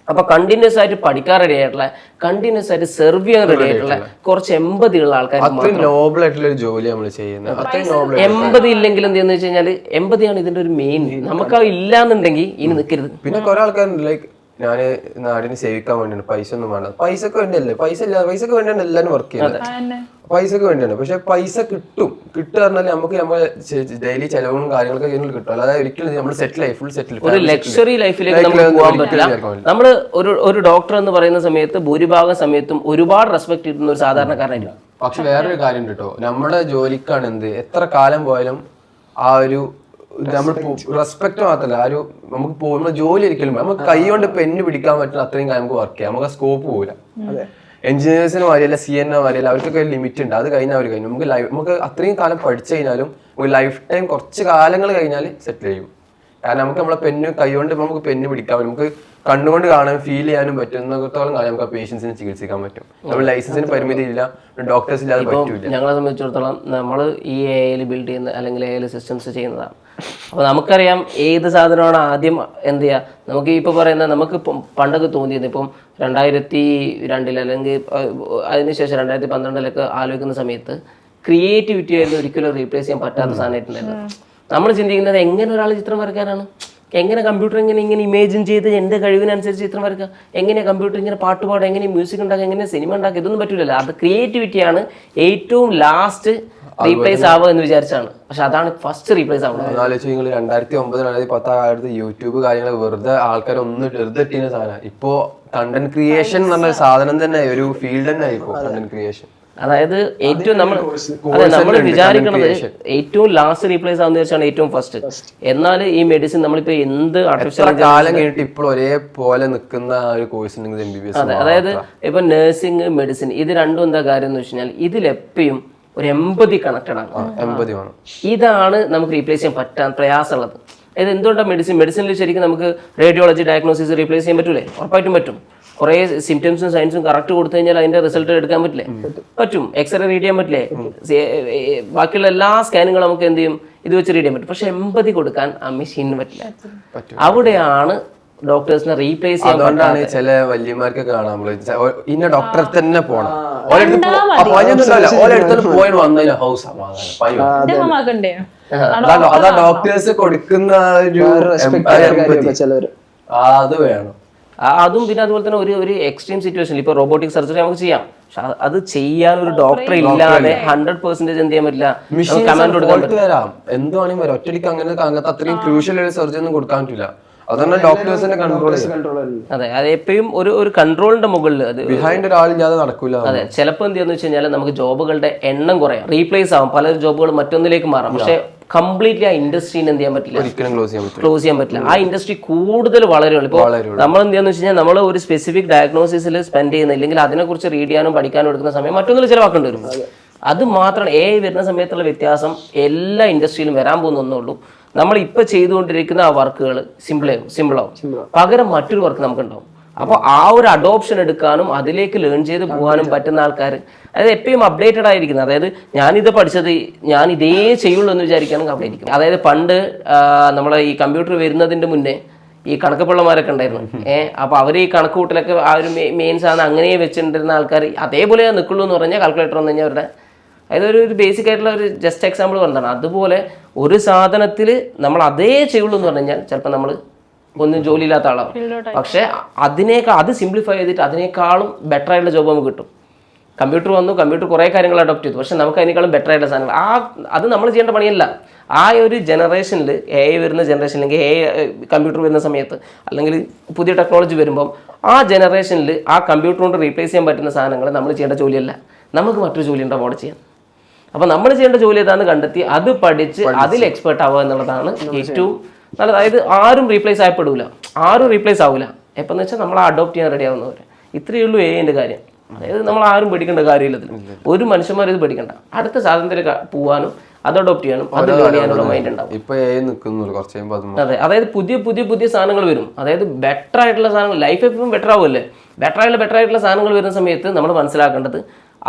അപ്പൊ കണ്ടിന്യൂസ് ആയിട്ട് പഠിക്കാൻ റെഡി ആയിട്ടുള്ള, കണ്ടിന്യൂസ് ആയിട്ട് സെർവ് ചെയ്യാൻ റെഡി ആയിട്ടുള്ള കുറച്ച് എമ്പതി ഉള്ള ആൾക്കാർ. നോബിൾ ആയിട്ടുള്ള ഒരു ജോലി നമ്മൾ ചെയ്യുന്നത്. എമ്പതി ഇല്ലെങ്കിൽ എന്താന്ന് വെച്ച് കഴിഞ്ഞാൽ, എമ്പതിയാണ് ഇതിന്റെ ഒരു മെയിൻ. നമുക്ക് അത് ഇല്ലാന്നുണ്ടെങ്കിൽ ഇനി നിൽക്കരുത്. പിന്നെ കുറെ ആൾക്കാർ ലൈക്ക് ഞാന് നാടിന് സേവിക്കാൻ വേണ്ടിയാണ്, പൈസ ഒന്നും വേണ്ട, പൈസക്ക് വേണ്ടിയല്ലേ, പൈസക്ക് വേണ്ടിയാണ് എല്ലാവരും വർക്ക് ചെയ്യുന്നത്, പൈസക്ക് വേണ്ടിയാണ്. പക്ഷെ പൈസ കിട്ടുക പറഞ്ഞാൽ നമുക്ക് നമ്മുടെ ഡെയിലി ചെലവും കാര്യങ്ങളൊക്കെ കിട്ടും. അല്ലാതെ ഒരിക്കലും നമ്മൾ ഫുൾ സെറ്റിൽ ഒരു ലക്ഷറി ലൈഫിലേക്ക് നമുക്ക് പോകാൻ പറ്റില്ല. നമ്മൾ ഒരു ഡോക്ടർ എന്ന് പറയുന്ന സമയത്ത് ഭൂരിഭാഗം സമയത്തും ഒരുപാട് റെസ്പെക്ട് കിട്ടുന്ന ഒരു സാധാരണക്കാരനായിരിക്കും. പക്ഷെ വേറൊരു കാര്യം കേട്ടോ, നമ്മുടെ ജോലിക്കാണ് എത്ര കാലം പോയാലും ആ ഒരു നമ്മൾ റെസ്പെക്ട് മാത്രമല്ല, ആ ഒരു നമുക്ക് പോകുന്ന ജോലി ഒരിക്കലും നമുക്ക് കൈ കൊണ്ട് പെന്ന് പിടിക്കാൻ പറ്റുന്ന അത്രയും കാലം നമുക്ക് വർക്ക് ചെയ്യാം, നമുക്ക് ആ സ്കോപ്പ് പോകില്ല. എഞ്ചിനീയേഴ്സിന് മാറിയല്ല, CNA മാറിയല്ല, അവർക്കൊക്കെ ഒരു ലിമിറ്റ് ഉണ്ട്, അത് കഴിഞ്ഞാൽ അവർ കഴിഞ്ഞു. നമുക്ക് അത്രയും കാലം പഠിച്ചു കഴിഞ്ഞാലും ഒരു ലൈഫ് ടൈം കുറച്ച് കാലങ്ങൾ കഴിഞ്ഞാൽ സെറ്റിൽ ചെയ്യും. കാരണം നമുക്ക് നമ്മളെ പെന്ന് കൈകൊണ്ട് നമുക്ക് പെന്ന് പിടിക്കാൻ പറ്റും, നമുക്ക് കണ്ണുകൊണ്ട് കാണാൻ ഫീൽ ചെയ്യാനും പറ്റുന്നിടത്തോളം കാലം നമുക്ക് ആ പേഷ്യൻസിനെ ചികിത്സിക്കാൻ പറ്റും. നമ്മൾ ലൈസൻസിന് പരിമിതി ഇല്ല, ഡോക്ടേഴ്സ് ഇല്ലാതെ പറ്റൂല. ഞങ്ങളെ സംബന്ധിച്ചിടത്തോളം നമ്മൾ ഈ AI ബിൽഡ് ചെയ്യുന്ന അല്ലെങ്കിൽ AI സിസ്റ്റംസ് ചെയ്യുന്നതാണ്. അപ്പോൾ നമുക്കറിയാം ഏത് സാധനമാണ് ആദ്യം എന്ത് ചെയ്യുക. നമുക്ക് ഇപ്പോൾ പറയുന്ന, നമുക്ക് പണ്ടൊക്കെ തോന്നിയത്, ഇപ്പം 2002 അല്ലെങ്കിൽ അതിനുശേഷം 2012 ആലോചിക്കുന്ന സമയത്ത് ക്രിയേറ്റിവിറ്റി ആയിരുന്നു ഒരിക്കലും റീപ്ലേസ് ചെയ്യാൻ പറ്റാത്ത സാധനമായിട്ടുണ്ടായിരുന്നു. നമ്മൾ ചിന്തിക്കുന്നത് എങ്ങനെ ഒരാൾ ചിത്രം വരയ്ക്കാനാണ്, എങ്ങനെ കമ്പ്യൂട്ടർ ഇങ്ങനെ ഇമേജിൻ ചെയ്ത് എൻ്റെ കഴിവിനനുസരിച്ച് ചിത്രം വരയ്ക്കുക, എങ്ങനെ കമ്പ്യൂട്ടർ ഇങ്ങനെ പാട്ട് പാടുക, എങ്ങനെ മ്യൂസിക് ഉണ്ടാക്കുക, എങ്ങനെ സിനിമ ഉണ്ടാക്കുക, ഇതൊന്നും പറ്റില്ലല്ലോ. അത് ക്രിയേറ്റിവിറ്റിയാണ് ഏറ്റവും ലാസ്റ്റ് റീപ്ലേസ് ആവുക എന്ന് വിചാരിച്ചാണ്. പക്ഷെ അതാണ് ഫസ്റ്റ് റീപ്ലേസ് ആവുന്നത്. 2009 2010 യൂട്യൂബ് കാര്യങ്ങൾ വെറുതെ ആൾക്കാർ ഒന്ന് വെറുതെ ഇട്ടിരുന്ന സാധനം. ഇപ്പോ കണ്ടന്റ് ക്രിയേഷൻ എന്ന് പറഞ്ഞ സാധനം തന്നെ ഒരു ഫീൽഡ് തന്നെ ആയിപ്പോ കണ്ടന്റ് ക്രിയേഷൻ. അതായത് ഏറ്റവും നമ്മൾ വിചാരിക്കുന്നത് ഏറ്റവും ലാസ്റ്റ് റീപ്ലേസ് ആവുന്ന വെച്ചാണ് ഏറ്റവും ഫസ്റ്റ്. എന്നാൽ ഈ മെഡിസിൻ നമ്മളിപ്പോ എന്ത് ആർട്ടിഫിഷ്യൽ കാലം കഴിഞ്ഞിട്ട് ഇപ്പോൾ ഒരേപോലെ നിൽക്കുന്ന ഒരു കോഴ്സ് ഉണ്ടെങ്കിൽ MBBS. അതെ, അതായത് ഇപ്പൊ നഴ്സിംഗ്, മെഡിസിൻ, ഇത് രണ്ടും എന്താ കാര്യം എന്ന് വെച്ച് കഴിഞ്ഞാൽ ഇതിലെപ്പോഴും ഒരു എമ്പതി കണക്റ്റഡ് ആണ്. ഇതാണ് നമുക്ക് റീപ്ലേസ് ചെയ്യാൻ പറ്റാൻ പ്രയാസമുള്ളത്. അതായത് എന്തുകൊണ്ടാണ് മെഡിസിനിൽ ശരിക്കും നമുക്ക് റേഡിയോളജി ഡയഗ്നോസിസ് റീപ്ലേസ് ചെയ്യാൻ പറ്റൂലേ? ഉറപ്പായിട്ടും പറ്റും. കുറേ സിംറ്റംസും സയൻസും കറക്റ്റ് കൊടുത്തു കഴിഞ്ഞാൽ അതിന്റെ റിസൾട്ട് എടുക്കാൻ പറ്റില്ലേ? പറ്റും. എക്സ്റേ റീഡ് ചെയ്യാൻ പറ്റില്ലേ? ബാക്കിയുള്ള എല്ലാ സ്കാനുകളും നമുക്ക് എന്ത് ചെയ്യും, ഇത് വെച്ച് റീഡ് ചെയ്യാൻ പറ്റും. പക്ഷെ എമ്പതി കൊടുക്കാൻ ആ മെഷീനിന് പറ്റില്ല. അവിടെയാണ് ഡോക്ടേഴ്സിനെ റീപ്ലേസ് ചെയ്യാൻ. അതുകൊണ്ടാണ് ചില വല്യമാർക്കൊക്കെ കാണാം നമ്മള് ഇന്ന ഡോക്ടറെ തന്നെ പോണം, അതാ ഡോക്ടേഴ്സ് കൊടുക്കുന്ന ഒരു അത് വേണം. അതും പിന്നെ അതുപോലെ തന്നെ ഒരു എക്സ്ട്രീം സിറ്റുവേഷൻ, ഇപ്പൊ റോബോട്ടിക് സർജറി നമുക്ക് ചെയ്യാം, പക്ഷെ അത് ചെയ്യാൻ ഒരു ഡോക്ടർ ഇല്ലാതെ 100% എന്ത് ചെയ്യാൻ പറ്റില്ല. കമാൻഡ് കൊടുക്കാൻ വരാം, എന്ത് വേണമെങ്കിൽ വരാം. ഒറ്റയ്ക്ക് അങ്ങനത്തെ അത്രയും ക്രൂഷ്യൽ ഒരു സർജറി ഒന്നും കൊടുക്കാൻ പറ്റില്ല. അതാണ് ഡോക്ടേഴ്സിന്റെ കൺട്രോൾ. അതെ, അത് എപ്പോഴും ഒരു കൺട്രോളിന്റെ മുകളിൽ, അത് ബിഹൈൻഡ് ഒരാളില്ലാതെ നടക്കൂല. അതെ, ചിലപ്പോൾ എന്ത് ചെയ്യാന്ന് വെച്ച് കഴിഞ്ഞാൽ നമുക്ക് ജോബുകളുടെ എണ്ണം കുറയാം, റീപ്ലേസ് ആവും, പല ജോബുകൾ മറ്റൊന്നിലേക്ക് മാറാം. പക്ഷെ കംപ്ലീറ്റ്ലി ആ ഇൻഡസ്ട്രീനെ എന്ത് ചെയ്യാൻ പറ്റില്ല, ക്ലോസ് ചെയ്യാൻ പറ്റില്ല. ആ ഇൻഡസ്ട്രി കൂടുതൽ വളരുള്ളൂ. ഇപ്പോൾ നമ്മൾ എന്ത് ചെയ്യാന്ന് വെച്ച് കഴിഞ്ഞാൽ നമ്മൾ ഒരു സ്പെസിഫിക് ഡയഗ്നോസിസിൽ സ്പെൻഡ് ചെയ്യുന്ന, ഇല്ലെങ്കിൽ അതിനെക്കുറിച്ച് റീഡ് ചെയ്യാനും പഠിക്കാനും എടുക്കുന്ന സമയം മറ്റൊന്നിൽ ചിലവാക്കേണ്ടി വരും. അത് മാത്രമാണ് AI വരുന്ന സമയത്തുള്ള വ്യത്യാസം. എല്ലാ ഇൻഡസ്ട്രിയിലും വരാൻ പോകുന്ന ഒന്നുള്ളൂ, നമ്മൾ ഇപ്പൊ ചെയ്തുകൊണ്ടിരിക്കുന്ന ആ വർക്കുകൾ സിമ്പിളാവും. പകരം മറ്റൊരു വർക്ക് നമുക്കുണ്ടാവും. അപ്പോൾ ആ ഒരു അഡോപ്ഷൻ എടുക്കാനും അതിലേക്ക് ലേൺ ചെയ്ത് പോകാനും പറ്റുന്ന ആൾക്കാർ, അതായത് എപ്പോഴും അപ്ഡേറ്റഡ് ആയിരിക്കുന്നത്. അതായത് ഞാനിത് പഠിച്ചത് ഞാൻ ഇതേ ചെയ്യുള്ളൂ എന്ന് വിചാരിക്കുകയാണെങ്കിൽ അവിടെ ഇരിക്കും. അതായത് പണ്ട് നമ്മളെ ഈ കമ്പ്യൂട്ടർ വരുന്നതിന്റെ മുന്നേ ഈ കണക്ക് പിള്ളമാരൊക്കെ ഉണ്ടായിരുന്നു. അപ്പൊ അവർ ഈ കണക്ക് കൂട്ടലൊക്കെ ആ ഒരു മെയിൻ സാധനം അങ്ങനെ വെച്ചിട്ടുണ്ടിരുന്ന ആൾക്കാർ അതേപോലെ നിൽക്കുള്ളൂ എന്ന് പറഞ്ഞാൽ കാൽക്കുലേറ്റർ വന്നു കഴിഞ്ഞാൽ അവരുടെ അതായത് ഒരു ബേസിക് ആയിട്ടുള്ള ഒരു ജസ്റ്റ് എക്സാമ്പിൾ പറഞ്ഞതാണ്. അതുപോലെ ഒരു സാധനത്തിൽ നമ്മൾ അതേ ചെയ്യുള്ളൂ എന്ന് പറഞ്ഞു കഴിഞ്ഞാൽ ചിലപ്പോൾ നമ്മൾ ഒന്നും ജോലിയില്ലാത്ത ആളാവും. പക്ഷെ അത് സിംപ്ലിഫൈ ചെയ്തിട്ട് അതിനേക്കാളും ബെറ്റർ ആയിട്ടുള്ള ജോബ് നമുക്ക് കിട്ടും. കമ്പ്യൂട്ടർ വന്നു, കമ്പ്യൂട്ടർ കുറേ കാര്യങ്ങൾ അഡോപ്റ്റ് ചെയ്തു, പക്ഷെ നമുക്ക് അതിനേക്കാളും ബെറ്റർ ആയിട്ടുള്ള സാധനങ്ങൾ അത് നമ്മൾ ചെയ്യേണ്ട പണിയല്ല. ആ ഒരു ജനറേഷനിൽ AI വരുന്ന ജനറേഷനിലെങ്കിൽ കമ്പ്യൂട്ടർ വരുന്ന സമയത്ത് അല്ലെങ്കിൽ പുതിയ ടെക്നോളജി വരുമ്പം ആ ജനറേഷനിൽ ആ കമ്പ്യൂട്ടർ കൊണ്ട് റീപ്ലേസ് ചെയ്യാൻ പറ്റുന്ന സാധനങ്ങൾ നമ്മൾ ചെയ്യേണ്ട ജോലിയല്ല, നമുക്ക് മറ്റൊരു ജോലി ഉണ്ടാവും അവിടെ ചെയ്യാൻ. അപ്പോൾ നമ്മൾ ചെയ്യേണ്ട ജോലി ഏതാണെന്ന് കണ്ടെത്തി അത് പഠിച്ച് അതിൽ എക്സ്പേർട്ട് ആവുക എന്നുള്ളതാണ് ഏറ്റവും നല്ലത്. അതായത് ആരും റീപ്ലേസ് ആയപ്പെടില്ല, ആരും റീപ്ലേസ് ആവില്ല. എപ്പോഴെന്ന് വെച്ചാൽ നമ്മൾ അഡോപ്റ്റ് ചെയ്യാൻ റെഡി ആവുന്നവർ. ഇത്രയേ ഉള്ളൂ AIൻ്റെ കാര്യം. അതായത് നമ്മൾ ആരും പഠിക്കേണ്ട കാര്യമില്ല ഇതിൽ. ഒരു മനുഷ്യന്മാരും ഇത് പഠിക്കണ്ട, അടുത്ത സാധനത്തിൽ പോകാനും അത് അഡോപ്റ്റ് ചെയ്യാനും അത് ലേൺ ചെയ്യാനുള്ള മൈൻഡ് ഉണ്ടാവും. അതെ, അതായത് പുതിയ സാധനങ്ങൾ വരും. അതായത് ബെറ്റർ ആയിട്ടുള്ള സാധനങ്ങൾ ലൈഫ് എപ്പോഴും ബെറ്റർ ആവുമല്ലേ. ബെറ്റർ ആയിട്ടുള്ള സാധനങ്ങൾ വരുന്ന സമയത്ത് നമ്മൾ മനസ്സിലാക്കേണ്ടത്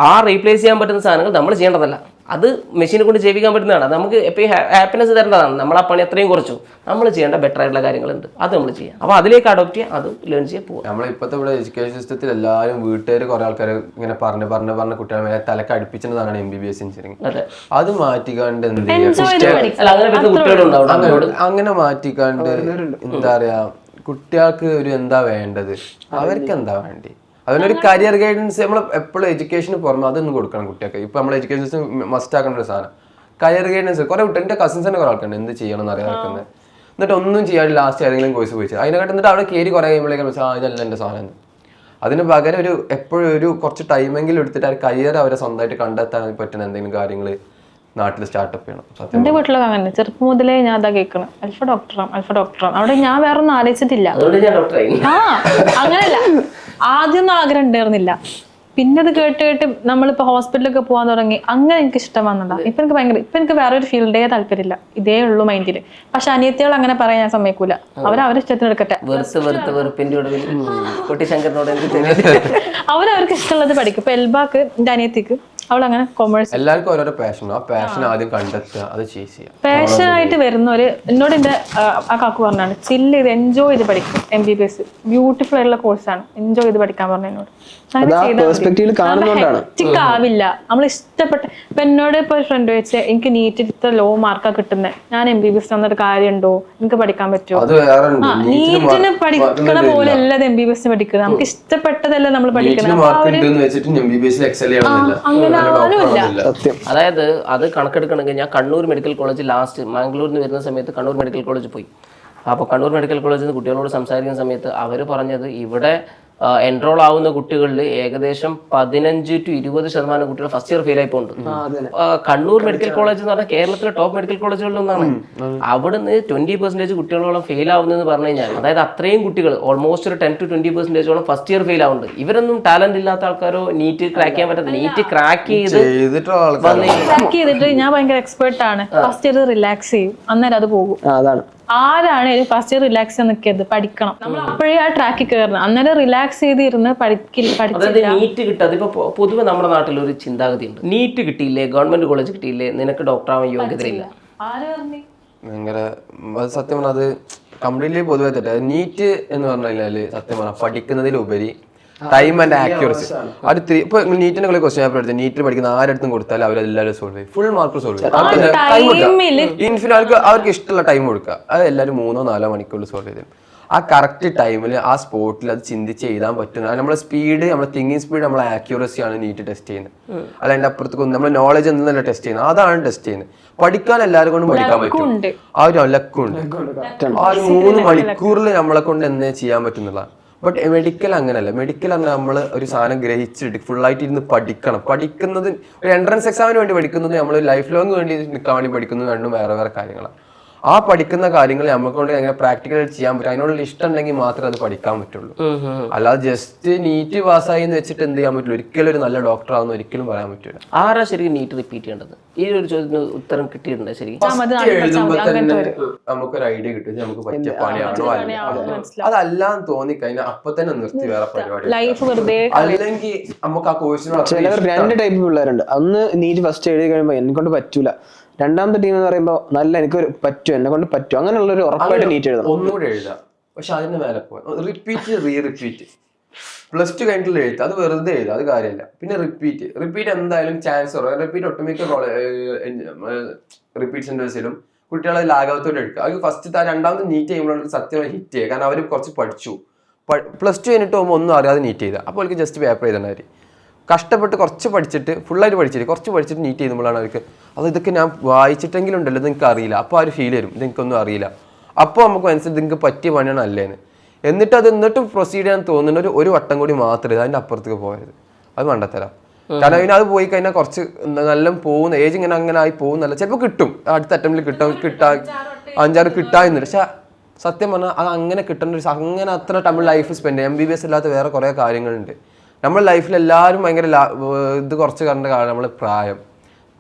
ആ റീപ്ലേസ് ചെയ്യാൻ പറ്റുന്ന സാധനങ്ങൾ നമ്മൾ ചെയ്യേണ്ടതല്ല, അത് മെഷീനെ കൊണ്ട് ചെയ്യിക്കാൻ പറ്റുന്നതാണ്. അത് നമുക്ക് എപ്പോഴും ഹാപ്പിനെസ് തരേണ്ടതാണ്. നമ്മൾ ആ പണി അത്രയും കുറച്ചു, നമ്മൾ ചെയ്യേണ്ട ബെറ്റർ ആയിട്ടുള്ള കാര്യങ്ങളുണ്ട്, അത് നമ്മൾ ചെയ്യാം. അപ്പോൾ അതിലേക്ക് അഡോപ്റ്റ് ചെയ്യാം, അത് ലേൺ ചെയ്യാൻ പോകും. നമ്മളിപ്പോഴത്തെ ഇവിടെ എഡ്യൂക്കേഷൻ സിസ്റ്റത്തിൽ എല്ലാവരും വീട്ടുകാർ കുറെ ആൾക്കാർ ഇങ്ങനെ പറഞ്ഞ കുട്ടികളെ തലക്ക് അടുപ്പിച്ചതാണ് MBBS എഞ്ചിനീയറിംഗ്. അത് മാറ്റിക്കാണ്ട് എന്ത് അങ്ങനെ മാറ്റിക്കാണ്ട് എന്താ പറയാ, കുട്ടികൾക്ക് ഒരു എന്താ വേണ്ടത്, അവർക്ക് എന്താ വേണ്ടി, അതിനൊരു കരിയർ ഗൈഡൻസ് നമ്മൾ എപ്പോഴും എഡ്യൂക്കേഷന് പുറമെ അതൊന്നും കൊടുക്കണം കുട്ടികൾക്ക്. ഇപ്പൊ നമ്മൾ എഡ്യൂക്കേഷൻ സിസ്റ്റം മസ്റ്റ് ആക്കേണ്ട ഒരു സാധനം കരിയർ ഗൈഡൻസ്. കുറെ കുട്ടി എൻ്റെ കസിൻസ് തന്നെ കുറെ ആൾക്കാരുണ്ട് എന്ത് ചെയ്യണം എന്ന് അറിയാൻ നടക്കുന്നത്, എന്നിട്ട് ഒന്നും ചെയ്യാണ്ട് ലാസ്റ്റ് ഏതെങ്കിലും കോഴ്സ് പോയി അതിനെക്കാട്ട് എന്നിട്ട് അവിടെ കയറി കുറെ കഴിയുമ്പോഴേക്കും ഇതല്ല എൻ്റെ സാധനം. അതിന് പകരം എപ്പോഴും ഒരു കുറച്ച് ടൈമെങ്കിലും എടുത്തിട്ട് ആ കരിയർ അവരെ സ്വന്തമായിട്ട് കണ്ടെത്താൻ പറ്റുന്ന എന്തെങ്കിലും കാര്യങ്ങൾ നാട്ടിൽ സ്റ്റാർട്ടപ്പ് ചെയ്യണം. എന്റെ വീട്ടിലൊക്കെ അങ്ങനെ ചെറുപ്പം മുതലേ ഞാൻ അതാ കേൾക്കണം, അൽഫ ഡോക്ടറാണ്. അവിടെ ഞാൻ വേറെ ഒന്നും ആലോചിച്ചിട്ടില്ല. അങ്ങനെയല്ല, ആദ്യമൊന്നും ആഗ്രഹം ഉണ്ടായിരുന്നില്ല. പിന്നെ അത് കേട്ട് നമ്മളിപ്പോ ഹോസ്പിറ്റലൊക്കെ പോകാൻ തുടങ്ങി. അങ്ങനെ എനിക്ക് ഇഷ്ടം വന്നതാ. ഇപ്പൊ എനിക്ക് വേറെ ഒരു ഫീൽഡേ താല്പര്യമില്ല, ഇതേ ഉള്ളൂ മൈൻഡില്. പക്ഷെ അനിയത്തികൾ അങ്ങനെ പറയാൻ ഞാൻ സമ്മതിക്കൂല. അവരവരുടെ ഇഷ്ടത്തിന് എടുക്കട്ടെ. അവരവർക്ക് ഇഷ്ടമുള്ളത് പഠിക്കും. ഇപ്പൊ എൽബാക്ക് എന്റെ അനിയത്തിക്ക് അവൾ അങ്ങനെ കൊമേഴ്സ്. എല്ലാവർക്കും ഓരോരോ പാഷൻ, ആ പാഷൻ ആദ്യം കണ്ടെത്തുക, അത് ചേസ് പാഷനായിട്ട് വരുന്നവര് എന്നോട് എന്റെ ആ കാക്കു പറഞ്ഞാണ്, ചില്ല് ചെയ്ത് എൻജോയ് ചെയ്ത് പഠിക്കും. MBBS ബ്യൂട്ടിഫുൾ ആയിട്ടുള്ള കോഴ്സാണ്, എൻജോയ് ചെയ്ത് പഠിക്കാൻ പറഞ്ഞു എന്നോട്. ആവില്ല നമ്മൾ ഇഷ്ടപ്പെട്ട. ഇപ്പൊ എന്നോട് ഇപ്പൊ ഒരു ഫ്രണ്ട് ചോദിച്ചാൽ എനിക്ക് നീറ്റ് ഇത്ര ലോ മാർക്കാ കിട്ടുന്നത്, ഞാൻ MBBS തന്നൊരു കാര്യമുണ്ടോ, എനിക്ക് പഠിക്കാൻ പറ്റുമോ? നീറ്റിന് പഠിക്കണ പോലെ അല്ല MBBS പഠിക്കുന്നത്, നമുക്ക് ഇഷ്ടപ്പെട്ടതല്ല നമ്മൾ പഠിക്കുന്നത്. അതായത് അത് കണക്കെടുക്കണമെങ്കിൽ ഞാൻ കണ്ണൂർ മെഡിക്കൽ കോളേജ് ലാസ്റ്റ് മാംഗ്ലൂരിൽ നിന്ന് വരുന്ന സമയത്ത് കണ്ണൂർ മെഡിക്കൽ കോളേജ് പോയി. അപ്പോൾ കണ്ണൂർ മെഡിക്കൽ കോളേജിൽ നിന്ന് കുട്ടികളോട് സംസാരിക്കുന്ന സമയത്ത് അവർ പറഞ്ഞത് ഇവിടെ എൻറോൾ ആവുന്ന കുട്ടികളിൽ ഏകദേശം 15 to 20% കുട്ടികൾ ഫസ്റ്റ് ഇയർ ഫെയിൽ ആയി പോകുന്നുണ്ട്. കണ്ണൂർ മെഡിക്കൽ കോളേജ് എന്ന് പറഞ്ഞാൽ കേരളത്തിലെ ടോപ്പ് മെഡിക്കൽ കോളേജുകളിലൊന്നാണ്. അവിടുന്ന് 20% കുട്ടികളോളം ഫെയിൽ ആവുന്നതെന്ന് പറഞ്ഞു കഴിഞ്ഞാൽ അതായത് അത്രയും കുട്ടികൾ ഓൾമോസ്റ്റ് ഒരു 10 to 20% ഫസ്റ്റ് ഇയർ ഫെയിൽ ആവുന്നുണ്ട്. ഇവരൊന്നും ടാലന്റ് ഇല്ലാത്ത ആൾക്കാരോ നീറ്റ് ക്രാക്ക് ചെയ്യാൻ പറ്റാത്ത, നീറ്റ് ക്രാക്ക് ചെയ്തിട്ട് ഞാൻ ഭയങ്കര എക്സ്പെർട്ട് ആണ്, ഫസ്റ്റ് ഇയർ റിലാക്സ് ചെയ്യും, അന്നേരം അത് പോകും. ആരാണ് ഫസ്റ്റ് ഇയർ റിലാക്സ് ചെയ്യാൻ നിൽക്കരുത്, പഠിക്കണം. നമ്മൾ അപ്പോഴേ ആ ട്രാക്കിൽ കയറണം, അന്നേരം റിലാക്സ് ചെയ്തിരുന്ന് നീറ്റ് കിട്ടാതെ. ഇപ്പൊ പൊതുവെ നമ്മുടെ നാട്ടിൽ ഒരു ചിന്താഗതി ഉണ്ട്, നീറ്റ് കിട്ടിയില്ലേ, ഗവൺമെന്റ് കോളേജ് കിട്ടിയില്ലേ, നിനക്ക് ഡോക്ടർ ആവാൻ യോഗ്യതയില്ല. ഭയങ്കര സത്യം പറഞ്ഞാൽ അത് കംപ്ലീറ്റ്ലി പൊതുവെ തെറ്റാ. നീറ്റ് എന്ന് പറഞ്ഞാല് സത്യം പറഞ്ഞാൽ പഠിക്കുന്നതിലുപരി ടൈം ആൻഡ് ആക്യുറസി. അത് ഇപ്പൊ നീറ്റിനെ ക്വസ്റ്റ്യൻ പേപ്പർ എടുത്ത് നീറ്റിൽ പഠിക്കുന്ന ആരടുത്തും കൊടുത്താൽ അവരെല്ലാവരും സോൾവ് ചെയ്യും, ഫുൾ മാർക്ക് സോൾവ് ചെയ്യും. അവർക്ക് ഇഷ്ടമുള്ള ടൈം കൊടുക്കുക, അത് എല്ലാവരും 3-4 മണിക്കൂറിൽ സോൾവ് ചെയ്തു. ആ കറക്റ്റ് ടൈമിൽ ആ സ്പോട്ടിൽ അത് ചിന്തിച്ച് എഴുതാൻ പറ്റുന്ന നമ്മളെ സ്പീഡ്, നമ്മളെ തിങ്കിങ് സ്പീഡ്, നമ്മളെ ആക്യുറസി ആണ് നീറ്റ് ടെസ്റ്റ് ചെയ്യുന്നത്. അല്ല അതിന്റെ അപ്പുറത്തേക്ക് നമ്മളെ നോളജ് എന്നല്ല ടെസ്റ്റ് ചെയ്യുന്നത്, അതാണ് ടെസ്റ്റ് ചെയ്യുന്നത്. പഠിക്കാൻ എല്ലാവരും കൊണ്ടും പഠിക്കാൻ പറ്റും, ആ ഒരു ലക്കുണ്ട്. ആ 3 മണിക്കൂറിൽ നമ്മളെ കൊണ്ട് എന്നേ ചെയ്യാൻ പറ്റുന്നില്ല. ബട്ട് മെഡിക്കൽ അങ്ങനെയല്ല. മെഡിക്കൽ പറഞ്ഞാൽ നമ്മൾ ഒരു സാധനം ഗ്രഹിച്ചിട്ട് ഫുള്ളായിട്ട് ഇരുന്ന് പഠിക്കണം. പഠിക്കുന്നത് ഒരു എൻട്രൻസ് എക്സാമിന് വേണ്ടി പഠിക്കുന്നത്, നമ്മൾ ലൈഫ് ലോങ് വേണ്ടി നിൽക്കാൻ വേണ്ടി പഠിക്കുന്നത്, രണ്ടും വേറെ കാര്യങ്ങളാണ്. ആ പഠിക്കുന്ന കാര്യങ്ങൾ നമുക്ക് കൊണ്ട് എങ്ങനെ പ്രാക്ടിക്കൽ ചെയ്യാൻ പറ്റും, അതിനുള്ള ഇഷ്ടം ഉണ്ടെങ്കിൽ മാത്രമേ അത് പഠിക്കാൻ പറ്റുള്ളൂ. അല്ലാതെ ജസ്റ്റ് നീറ്റ് പാസ്സായി എന്ന് വെച്ചിട്ട് എന്ത് ചെയ്യാൻ പറ്റില്ല, ഒരിക്കലും ഒരു നല്ല ഡോക്ടർ ആണെന്ന് ഒരിക്കലും പറയാൻ പറ്റില്ല. ആരാ ശരിക്കും നീറ്റ് റിപ്പീറ്റ് ചെയ്യേണ്ടത്? ഈ ഒരു ചോദ്യത്തിന് ഉത്തരം കിട്ടിയിട്ടുണ്ട് ശരിക്കും. എഴുതുമ്പോൾ തന്നെ നമുക്കൊരു ഐഡിയ കിട്ടും, നമുക്ക് പറ്റിയ പണിയാണോ അതല്ലാന്ന് തോന്നിക്കഴിഞ്ഞാൽ അപ്പൊ തന്നെ നിർത്തി വേറെ പരിപാടി. അല്ലെങ്കിൽ നമുക്ക് ആ കോഴ്സിനോട് ചിലവർ 2 ടൈപ്പ് പിള്ളേരുണ്ട്. അന്ന് നീറ്റ് ഫസ്റ്റ് എഴുതി കഴിയുമ്പോൾ എന്നെ കൊണ്ട് പറ്റൂല, രണ്ടാമത്തെ ടീം എന്ന് പറയുമ്പോൾ നല്ല എനിക്ക് പറ്റും, എന്നെ കൊണ്ട് പറ്റും, അങ്ങനെയുള്ള ഒരു ഉറപ്പായിട്ട് നീറ്റ് എഴുതണം. ഒന്നുകൂടെ എഴുതാം, പക്ഷെ അതിന്റെ മേലെ പോകാൻ റിപ്പീറ്റ് റിപ്പീറ്റ് +2 കഴിഞ്ഞിട്ടുള്ള എഴുത്ത് അത് വെറുതെ എഴുതുക, അത് കാര്യമില്ല. പിന്നെ റിപ്പീറ്റ് എന്തായാലും ചാൻസ് കുറവ്. റിപ്പീറ്റ് ഒട്ടുമിക്ക റിപ്പീറ്റ് സെന്റേഴ്സിലും കുട്ടികളെ ലാഘവത്തോടെ എടുക്കുക. അത് ഫസ്റ്റ് രണ്ടാമത് നീറ്റ് ചെയ്യുമ്പോഴാണ് സത്യമായി ഹിറ്റ് ചെയ്യുക. കാരണം അവർ കുറച്ച് പഠിച്ചു. +2 കഴിഞ്ഞിട്ട് പോകുമ്പോൾ ഒന്നും അറിയാതെ നീറ്റ് ചെയ്താൽ അപ്പോൾ അവർക്ക് ജസ്റ്റ് പേപ്പർ ചെയ്തിട്ടുണ്ടായി. കഷ്ടപ്പെട്ട് കുറച്ച് പഠിച്ചിട്ട് ഫുള്ളായിട്ട് പഠിച്ചിട്ട് കുറച്ച് പഠിച്ചിട്ട് നീറ്റ് ചെയ്യുമ്പോഴാണ് അവർക്ക് ഇതൊക്കെ ഞാൻ വായിച്ചിട്ടെങ്കിലും ഉണ്ടല്ലോ, ഇത് നിങ്ങൾക്ക് അറിയില്ല. അപ്പോൾ ആ ഒരു ഫീൽ വരും, ഇത് എനിക്കൊന്നും അറിയില്ല. അപ്പോൾ നമുക്ക് മനസ്സിലായി നിങ്ങൾക്ക് പറ്റിയ പണിയാണ് അല്ലേന്ന്. എന്നിട്ടും പ്രൊസീഡ് ചെയ്യാൻ തോന്നുന്ന ഒരു വട്ടം കൂടി മാത്രമേ അതിൻ്റെ അപ്പുറത്തേക്ക് പോകരുത്. അത് മണ്ടത്തരാം. കാരണം അതിന് അത് പോയി കഴിഞ്ഞാൽ കുറച്ച് നല്ല പോകുന്ന ഏജ് അങ്ങനെ ആയി പോകുന്നല്ല. ചിലപ്പോൾ കിട്ടും, അടുത്ത അറ്റംപ്റ്റിൽ കിട്ടാൻ 5-6 കിട്ടാമെന്നില്ല. പക്ഷെ സത്യം പറഞ്ഞാൽ അത് അങ്ങനെ കിട്ടേണ്ട ഒരു അങ്ങനെ അത്ര നമ്മൾ ലൈഫ് സ്പെൻഡ് ചെയ്യും. MBBS അല്ലാത്ത വേറെ കുറേ കാര്യങ്ങളുണ്ട് നമ്മുടെ ലൈഫിൽ. എല്ലാവരും ഭയങ്കര ഇത് കുറച്ച് കണ്ട കാലം നമ്മൾ പ്രായം.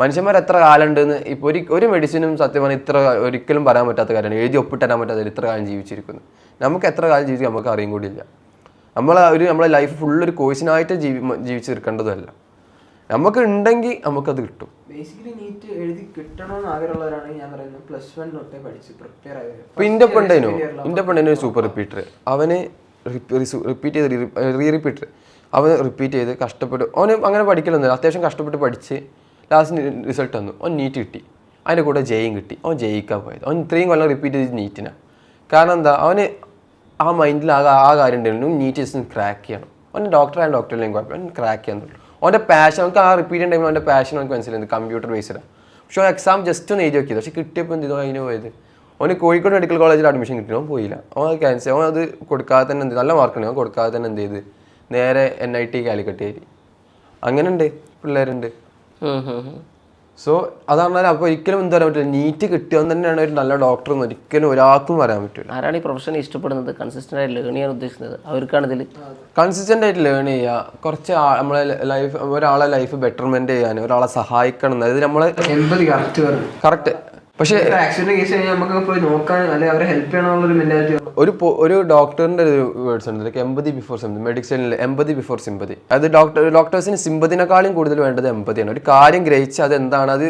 മനുഷ്യന്മാർ എത്ര കാലം ഉണ്ടെന്ന് ഇപ്പോൾ ഒരു മെഡിസിനും സത്യം പറഞ്ഞാൽ ഇത്ര ഒരിക്കലും പറയാൻ പറ്റാത്ത കാര്യമാണ്. എഴുതി ഒപ്പിട്ടാൻ പറ്റാത്ത ഇത്ര കാലം ജീവിച്ചിരിക്കുന്നു. നമുക്ക് എത്ര കാലം ജീവിച്ചു നമുക്ക് അറിയും കൂടിയില്ല. നമ്മളെ ലൈഫ് ഫുള്ളൊരു കോഴ്സിനായിട്ട് ജീവിച്ചു തീർക്കേണ്ടതല്ല. നമുക്ക് ഉണ്ടെങ്കിൽ നമുക്കത് കിട്ടും. ബേസിക്കലി നീറ്റ് എഴുതി കിട്ടണമെന്ന് ആഗ്രഹമുള്ളവരാണ് ഞാൻ പറയുന്നത് +1 തൊട്ടേ പഠിച്ച് പ്രിപ്പയർ ആയത്. ഇപ്പോൾ എൻ്റെ പെണ്ണേനു സൂപ്പർ റിപ്പീറ്റർ. അവന് റിപ്പീറ്റ് ചെയ്ത് റിപ്പീറ്റർ അവൻ റിപ്പീറ്റ് ചെയ്ത് കഷ്ടപ്പെട്ട് അവന് അങ്ങനെ പഠിക്കലൊന്നുമില്ല. അത്യാവശ്യം കഷ്ടപ്പെട്ട് പഠിച്ച് ലാസ്റ്റ് റിസൾട്ട് വന്നു. അവൻ നീറ്റ് കിട്ടി, അതിൻ്റെ കൂടെ ജെയും കിട്ടി. അവൻ ജയിക്കാൻ പോയത്. അവൻ ഇത്രയും കൊല്ലം റിപ്പീറ്റ് ചെയ്ത് നീറ്റിനാണ്. കാരണം എന്താ, അവന് ആ മൈൻഡിൽ ആ കാര്യം ഉണ്ടായിരുന്നു, നീറ്റ് ജസ്റ്റ് ക്രാക്ക് ചെയ്യണം. അവൻ ഡോക്ടറായാലും ഡോക്ടറിലെയും കുഴപ്പമില്ല, അവൻ ക്രാക്ക് ചെയ്യാൻ തുടങ്ങി. അവൻ്റെ പാഷൻ അവർക്ക് ആ റിപ്പീറ്റ് ടൈമിൽ അവൻ്റെ പാഷൻ അവർക്ക് മനസ്സിലായത് കമ്പ്യൂട്ടർ ബേസ്ഡാണ്. പക്ഷെ അവൻ എക്സാം ജസ്റ്റ് ഒന്ന് എഴുതി നോക്കിയത്. പക്ഷെ കിട്ടിയപ്പോൾ എന്ത് ചെയ്തു, അതിന് പോയത്. അവന് കോഴിക്കോട് മെഡിക്കൽ കോളേജിൽ അഡ്മിഷൻ കിട്ടി, അവൻ പോയില്ല. അവൻ ക്യാൻസൽ. അവൻ അത് കൊടുക്കാതെ തന്നെ നല്ല മാർക്കുണ്ട്. അവൻ കൊടുക്കാതെ തന്നെ എന്ത് ചെയ്ത് നേരെ NIT കാലിക്കറ്റ് കയറി. അങ്ങനെ ഉണ്ട് പിള്ളേരുണ്ട്. സോ അതാണ്. അപ്പോൾ ഒരിക്കലും എന്താ പറയാൻ പറ്റില്ല, നീറ്റ് കിട്ടിയവൻ തന്നെയാണ് ഒരു നല്ല ഡോക്ടർ എന്ന് ഒരിക്കലും ഒരാൾക്കും പറയാൻ പറ്റില്ല. ആരാണ് ഈ പ്രൊഫഷൻ ഇഷ്ടപ്പെടുന്നത്, കൺസിസ്റ്റന്റ് ആയിട്ട് ലേൺ ചെയ്യാൻ ഉദ്ദേശിക്കുന്നത്, അവർക്കാണ് ഇതിൽ കൺസിസ്റ്റന്റ് ആയിട്ട് ലേൺ ചെയ്യുക. കുറച്ച് നമ്മളെ ലൈഫ്, ഒരാളെ ലൈഫ് ബെറ്റർമെന്റ് ചെയ്യാൻ, ഒരാളെ സഹായിക്കണം. അതായത് നമ്മളെ കറക്റ്റ്. പക്ഷേ ഒരു ഡോക്ടറിന്റെ ഒരു വേർഡ്സ് ഉണ്ട്, എമ്പതി ബിഫോർ സിമ്പതി. മെഡിസിനിൽ എമ്പതി ബിഫോർ സിമ്പതി. അത് ഡോക്ടേഴ്സിന് സിമ്പതിനെക്കാളും കൂടുതൽ വേണ്ടത് എമ്പതിയാണ്. ഒരു കാര്യം ഗ്രഹിച്ച് അതെന്താണ്, അത്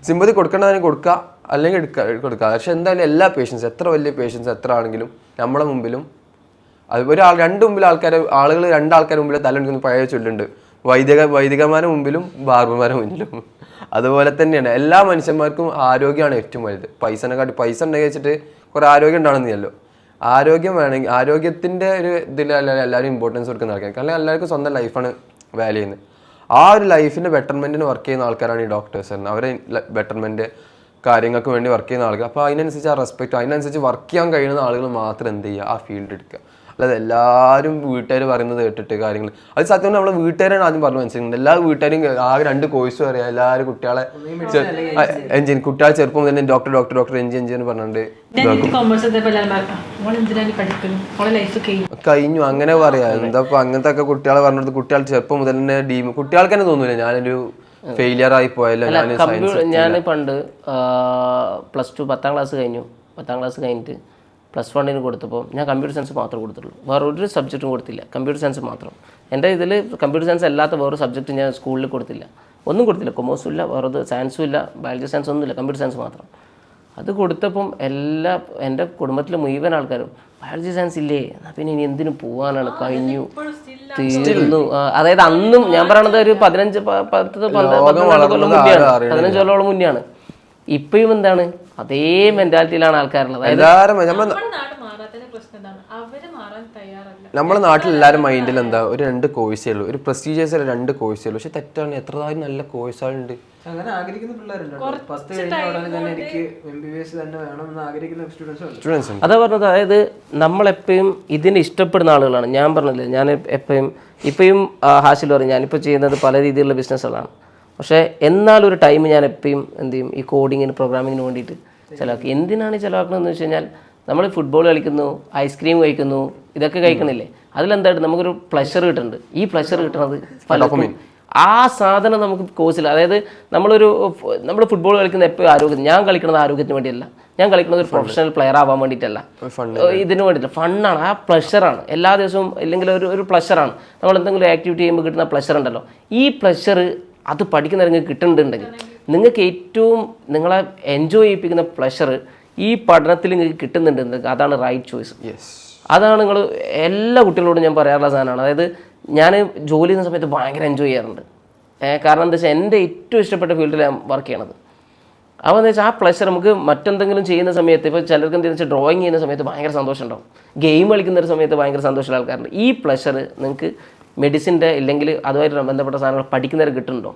സിമ്പതി കൊടുക്കേണ്ടതിന് കൊടുക്കുക, അല്ലെങ്കിൽ കൊടുക്കുക. പക്ഷെ എന്തായാലും എല്ലാ പേഷ്യൻസും, എത്ര വലിയ പേഷ്യൻസ് എത്ര ആണെങ്കിലും നമ്മളെ മുമ്പിലും അത് ആളുകൾ രണ്ടാൾക്കാരുടെ മുമ്പിൽ തലമുടിക്കുന്ന പഴയ ചൊല്ലുണ്ട്, വൈദികന്മാരുടെ മുമ്പിലും ബാർബർമാരുടെ മുന്നിലും. അതുപോലെ തന്നെയാണ് എല്ലാ മനുഷ്യന്മാർക്കും ആരോഗ്യമാണ് ഏറ്റവും വലുത്. പൈസ ഉണ്ടെങ്കിൽ വെച്ചിട്ട് കുറേ ആരോഗ്യം ഉണ്ടാകണമെന്നില്ലല്ലോ. ആരോഗ്യം വേണമെങ്കിൽ ആരോഗ്യത്തിൻ്റെ ഒരു ഇതിലല്ല എല്ലാവരും ഇമ്പോർട്ടൻസ് കൊടുക്കുന്ന ആൾക്കാർ. കാരണം എല്ലാവർക്കും സ്വന്തം ലൈഫാണ് വാല്യൂ ചെയ്യുന്നത്. ആ ഒരു ലൈഫിൻ്റെ ബെറ്റർമെൻറ്റിന് വർക്ക് ചെയ്യുന്ന ആൾക്കാരാണ് ഈ ഡോക്ടേഴ്സ്. അവരെ ബെറ്റർമെൻറ്റ് കാര്യങ്ങൾക്ക് വേണ്ടി വർക്ക് ചെയ്യുന്ന ആളുകൾ. അപ്പോൾ അതിനനുസരിച്ച് ആ റെസ്പെക്റ്റ്, അതിനനുസരിച്ച് വർക്ക് ചെയ്യാൻ കഴിയുന്ന ആളുകൾ മാത്രം എന്ത് ചെയ്യുക, ആ ഫീൽഡ് എടുക്കുക. അല്ലാതെ എല്ലാവരും വീട്ടുകാർ പറയുന്നത് കേട്ടിട്ട് കാര്യങ്ങൾ, അത് സത്യം നമ്മളെ വീട്ടുകാരാണ് ആദ്യം പറഞ്ഞു മനസ്സിലാക്കുന്നത്. എല്ലാ വീട്ടുകാരും ആകെ 2 കോഴ്സ് പറയാം. എല്ലാവരും കുട്ടികളെ ചെറുപ്പം തന്നെ ഡോക്ടർ എഞ്ചിനീയർ പറഞ്ഞിട്ട് കഴിഞ്ഞു അങ്ങനെ പറയാം. എന്താ അങ്ങനത്തെ ഒക്കെ കുട്ടികളെ പറഞ്ഞിട്ട് കുട്ടികൾ ചെറുപ്പം മുതൽ തന്നെ കുട്ടികൾക്ക് തന്നെ തോന്നൂല ഞാനൊരു ഫെയിലിയർ ആയി പോയല്ലോ. ഞാൻ പണ്ട് +2 10ാം ക്ലാസ് കഴിഞ്ഞിട്ട് +1 കൊടുത്തപ്പോൾ ഞാൻ കമ്പ്യൂട്ടർ സയൻസ് മാത്രമേ കൊടുത്തുള്ളൂ. വേറെ ഒരു സബ്ജക്റ്റും കൊടുത്തില്ല, കമ്പ്യൂട്ടർ സയൻസ് മാത്രം. എൻ്റെ ഇതിൽ കമ്പ്യൂട്ടർ സയൻസ് അല്ലാത്ത വേറെ സബ്ജക്റ്റ് ഞാൻ സ്കൂളിൽ കൊടുത്തില്ല, ഒന്നും കൊടുത്തില്ല. കൊമേഴ്സും ഇല്ല, വേറെ സയൻസും ഇല്ല, ബയോളജി സയൻസ് ഒന്നുമില്ല, കമ്പ്യൂട്ടർ സയൻസ് മാത്രം. അത് കൊടുത്തപ്പം എൻ്റെ കുടുംബത്തിലെ മുഴുവൻ ആൾക്കാരും ബയോളജി സയൻസ് ഇല്ലേ, പിന്നെ ഇനി എന്തിനു പോകാനാണ്, കഴിഞ്ഞു തീർന്നു. അതായത് അന്നും ഞാൻ പറയണത് ഒരു 15-12 കൊല്ലം മുന്നെയാണ്, 15 കൊല്ലോളം മുന്നെയാണ്. ഇപ്പോഴും എന്താണ് അതേ മെന്റാലിറ്റിയിലാണ് ആൾക്കാരുള്ളത്. നമ്മുടെ നാട്ടിൽ എല്ലാവരും മൈൻഡിൽ എന്താ ഒരു 2 കോഴ്സേ ഉള്ളൂ, ഒരു പ്രസ്റ്റീജിയസ് 2 കോഴ്സേ ഉള്ളൂ. പക്ഷെ തെറ്റാണ്, എത്ര നല്ല കോഴ്സുകളുണ്ട്. അങ്ങനെ ആഗ്രഹിക്കുന്ന പിള്ളേരുണ്ട്. 10 കഴിഞ്ഞ ഉടനെ തന്നെ എനിക്ക് MBBS തന്നെ വേണമെന്ന് ആഗ്രഹിക്കുന്ന സ്റ്റുഡൻസ് ഉണ്ട്. അതാ പറഞ്ഞത്. അതായത് നമ്മളെപ്പോഴും ഇതിനെ ഇഷ്ടപ്പെടുന്ന ആളുകളാണ്. ഞാൻ പറഞ്ഞില്ലേ, ഞാൻ ഇപ്പോഴും ഹാഷിൽ പറയും ഞാനിപ്പോൾ ചെയ്യുന്നത് പല രീതിയിലുള്ള ബിസിനസ്സുകളാണ്. പക്ഷേ എന്നാലൊരു ടൈം ഞാൻ എപ്പോഴും എന്ത് ചെയ്യും, ഈ കോഡിങ്ങിന് പ്രോഗ്രാമിങ്ങിന് വേണ്ടിയിട്ട് ചിലവാക്കി. എന്തിനാണ് ചിലവാക്കണമെന്ന് വെച്ച് കഴിഞ്ഞാൽ നമ്മൾ ഫുട്ബോൾ കളിക്കുന്നു, ഐസ്ക്രീം കഴിക്കുന്നു, ഇതൊക്കെ കഴിക്കണില്ലേ, അതിലെന്തായിട്ട് നമുക്കൊരു പ്ലഷർ കിട്ടുന്നുണ്ട്. ഈ പ്ലഷർ കിട്ടുന്നത് പലർക്കും ആ സാധനം നമുക്ക് കോഴ്സിൽ, അതായത് നമ്മൾ ഫുട്ബോൾ കളിക്കുന്ന എപ്പോഴും ആരോഗ്യത്തിന്, ഞാൻ കളിക്കുന്നത് ആരോഗ്യത്തിന് വേണ്ടിയല്ല, ഞാൻ കളിക്കുന്നത് ഒരു പ്രൊഫഷണൽ പ്ലെയർ ആവാൻ വേണ്ടിയിട്ടല്ല, ഇതിന് വേണ്ടിയില്ല, ഫണ്ണാണ്, ആ പ്ലഷറാണ്. എല്ലാ ദിവസവും ഇല്ലെങ്കിൽ ഒരു പ്ലഷറാണ്. നമ്മൾ എന്തെങ്കിലും ആക്ടിവിറ്റി ചെയ്യുമ്പോൾ കിട്ടുന്ന പ്ലഷർ ഉണ്ടല്ലോ, ഈ പ്ലഷർ അത് പഠിക്കുന്ന നിങ്ങൾക്ക് കിട്ടുന്നുണ്ടെങ്കിൽ നിങ്ങൾക്ക് ഏറ്റവും നിങ്ങളെ എൻജോയ് ചെയ്യിപ്പിക്കുന്ന പ്ലഷർ ഈ പഠനത്തിൽ നിങ്ങൾക്ക് കിട്ടുന്നുണ്ടെങ്കിൽ അതാണ് റൈറ്റ് ചോയ്സ്. അതാണ് നിങ്ങൾ എല്ലാ കുട്ടികളോടും ഞാൻ പറയാറുള്ള സാധനമാണ്. അതായത് ഞാൻ ജോലി ചെയ്യുന്ന സമയത്ത് ഭയങ്കര എൻജോയ് ചെയ്യാറുണ്ട്. കാരണം എന്താ വെച്ചാൽ എൻ്റെ ഏറ്റവും ഇഷ്ടപ്പെട്ട ഫീൽഡിൽ ഞാൻ വർക്ക് ചെയ്യണത്. അപ്പോൾ എന്താ വെച്ചാൽ ആ പ്ലഷർ നമുക്ക് മറ്റെന്തെങ്കിലും ചെയ്യുന്ന സമയത്ത്, ഇപ്പോൾ ചിലർക്ക് എന്താണെന്ന് വെച്ചാൽ ഡ്രോയിങ് ചെയ്യുന്ന സമയത്ത് ഭയങ്കര സന്തോഷം ഉണ്ടാവും, ഗെയിം കളിക്കുന്ന ഒരു സമയത്ത് ഭയങ്കര സന്തോഷമുള്ള ആൾക്കാരുണ്ട്. ഈ പ്ലഷർ നിങ്ങൾക്ക് മെഡിസിൻ്റെ ഇല്ലെങ്കിൽ അതുമായിട്ട് ബന്ധപ്പെട്ട സാധനങ്ങൾ പഠിക്കുന്നവർ കിട്ടുന്നുണ്ടോ,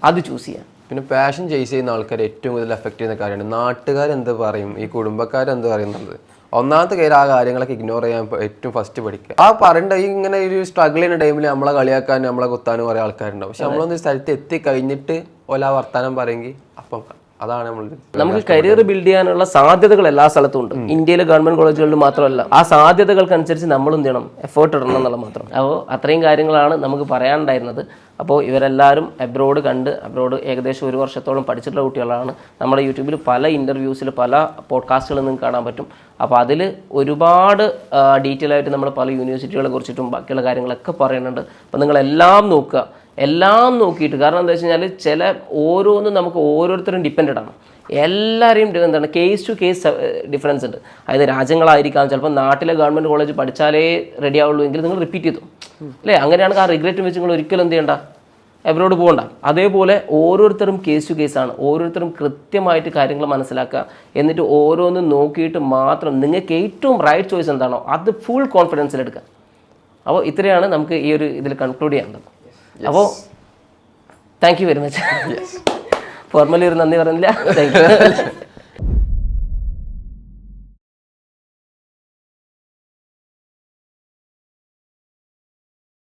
അത് ചൂസ് ചെയ്യാം. പിന്നെ പാഷൻ ചേസ് ചെയ്യുന്ന ആൾക്കാർ ഏറ്റവും കൂടുതൽ എഫക്ട് ചെയ്യുന്ന കാര്യമാണ് നാട്ടുകാരെന്ത് പറയും, ഈ കുടുംബക്കാരെന്ത് പറയുന്നത്. ഒന്നാമത്തെ കാര്യം ആ കാര്യങ്ങളൊക്കെ ഇഗ്നോർ ചെയ്യാൻ ഏറ്റവും ഫസ്റ്റ് പഠിക്കുക. ആ പറയേണ്ട ഈ ഇങ്ങനെ ഒരു സ്ട്രഗിൾ ചെയ്യുന്ന ടൈമിൽ നമ്മളെ കളിയാക്കാനും നമ്മളെ കുത്താനും കുറേ ആൾക്കാരുണ്ടാവും. പക്ഷെ നമ്മളൊന്ന് സ്ഥലത്ത് എത്തി കഴിഞ്ഞിട്ട് ഓല വർത്താനം പറയെങ്കിൽ അപ്പം അതാണ് നമുക്ക് കരിയർ ബിൽഡ് ചെയ്യാനുള്ള സാധ്യതകൾ എല്ലാ സ്ഥലത്തും ഉണ്ട്. ഇന്ത്യയിലെ ഗവൺമെന്റ് കോളേജുകളിൽ മാത്രമല്ല, ആ സാധ്യതകൾക്കനുസരിച്ച് നമ്മൾ എന്ത് ചെയ്യണം, എഫേർട്ട് ഇടണം എന്നുള്ളത് മാത്രം. അപ്പോൾ അത്രയും കാര്യങ്ങളാണ് നമുക്ക് പറയാനുണ്ടായിരുന്നത്. അപ്പോൾ ഇവരെല്ലാവരും അബ്രോഡ് കണ്ട്, അബ്രോഡ് ഏകദേശം 1 വർഷത്തോളം പഠിച്ചിട്ടുള്ള കുട്ടികളാണ്. നമ്മുടെ യൂട്യൂബിൽ പല ഇൻ്റർവ്യൂസിൽ പല പോഡ്കാസ്റ്റുകളും നിങ്ങൾക്ക് കാണാൻ പറ്റും. അപ്പോൾ അതിൽ ഒരുപാട് ഡീറ്റെയിൽ ആയിട്ട് നമ്മൾ പല യൂണിവേഴ്സിറ്റികളെ കുറിച്ചിട്ടും ബാക്കിയുള്ള കാര്യങ്ങളൊക്കെ പറയുന്നുണ്ട്. അപ്പോൾ നിങ്ങളെല്ലാം നോക്കുക, എല്ലാം നോക്കിയിട്ട്. കാരണം എന്താ വെച്ച് കഴിഞ്ഞാൽ ഓരോന്നും നമുക്ക് ഓരോരുത്തരും ഡിപ്പെൻഡഡ് ആണ്. എല്ലാവരെയും എന്താണ് കേസ് ടു കേസ് ഡിഫറൻസ് ഉണ്ട്. അതായത് രാജ്യങ്ങളായിരിക്കാം, ചിലപ്പോൾ നാട്ടിലെ ഗവൺമെൻറ് കോളേജ് പഠിച്ചാലേ റെഡി ആവുള്ളൂ എങ്കിൽ നിങ്ങൾ റിപ്പീറ്റ് ചെയ്തു അല്ലേ. അങ്ങനെയാണെങ്കിൽ ആ റിഗ്രറ്റും വെച്ച് നിങ്ങൾ ഒരിക്കലും എന്ത് ചെയ്യണ്ട, എബ്രോഡ് പോകണ്ട. അതേപോലെ ഓരോരുത്തരും കേസ് ടു കേസാണ്. ഓരോരുത്തരും കൃത്യമായിട്ട് കാര്യങ്ങൾ മനസ്സിലാക്കുക, എന്നിട്ട് ഓരോന്നും നോക്കിയിട്ട് മാത്രം നിങ്ങൾക്ക് ഏറ്റവും റൈറ്റ് ചോയ്സ് എന്താണോ അത് ഫുൾ കോൺഫിഡൻസിലെടുക്കുക. അപ്പോൾ ഇത്രയാണ് നമുക്ക് ഈ ഒരു ഇതിൽ കൺക്ലൂഡ് ചെയ്യാനുള്ളത്. അപ്പോൾ thank you very much. Formally ഒരു നന്ദി പറഞ്ഞില്ല. Thank you.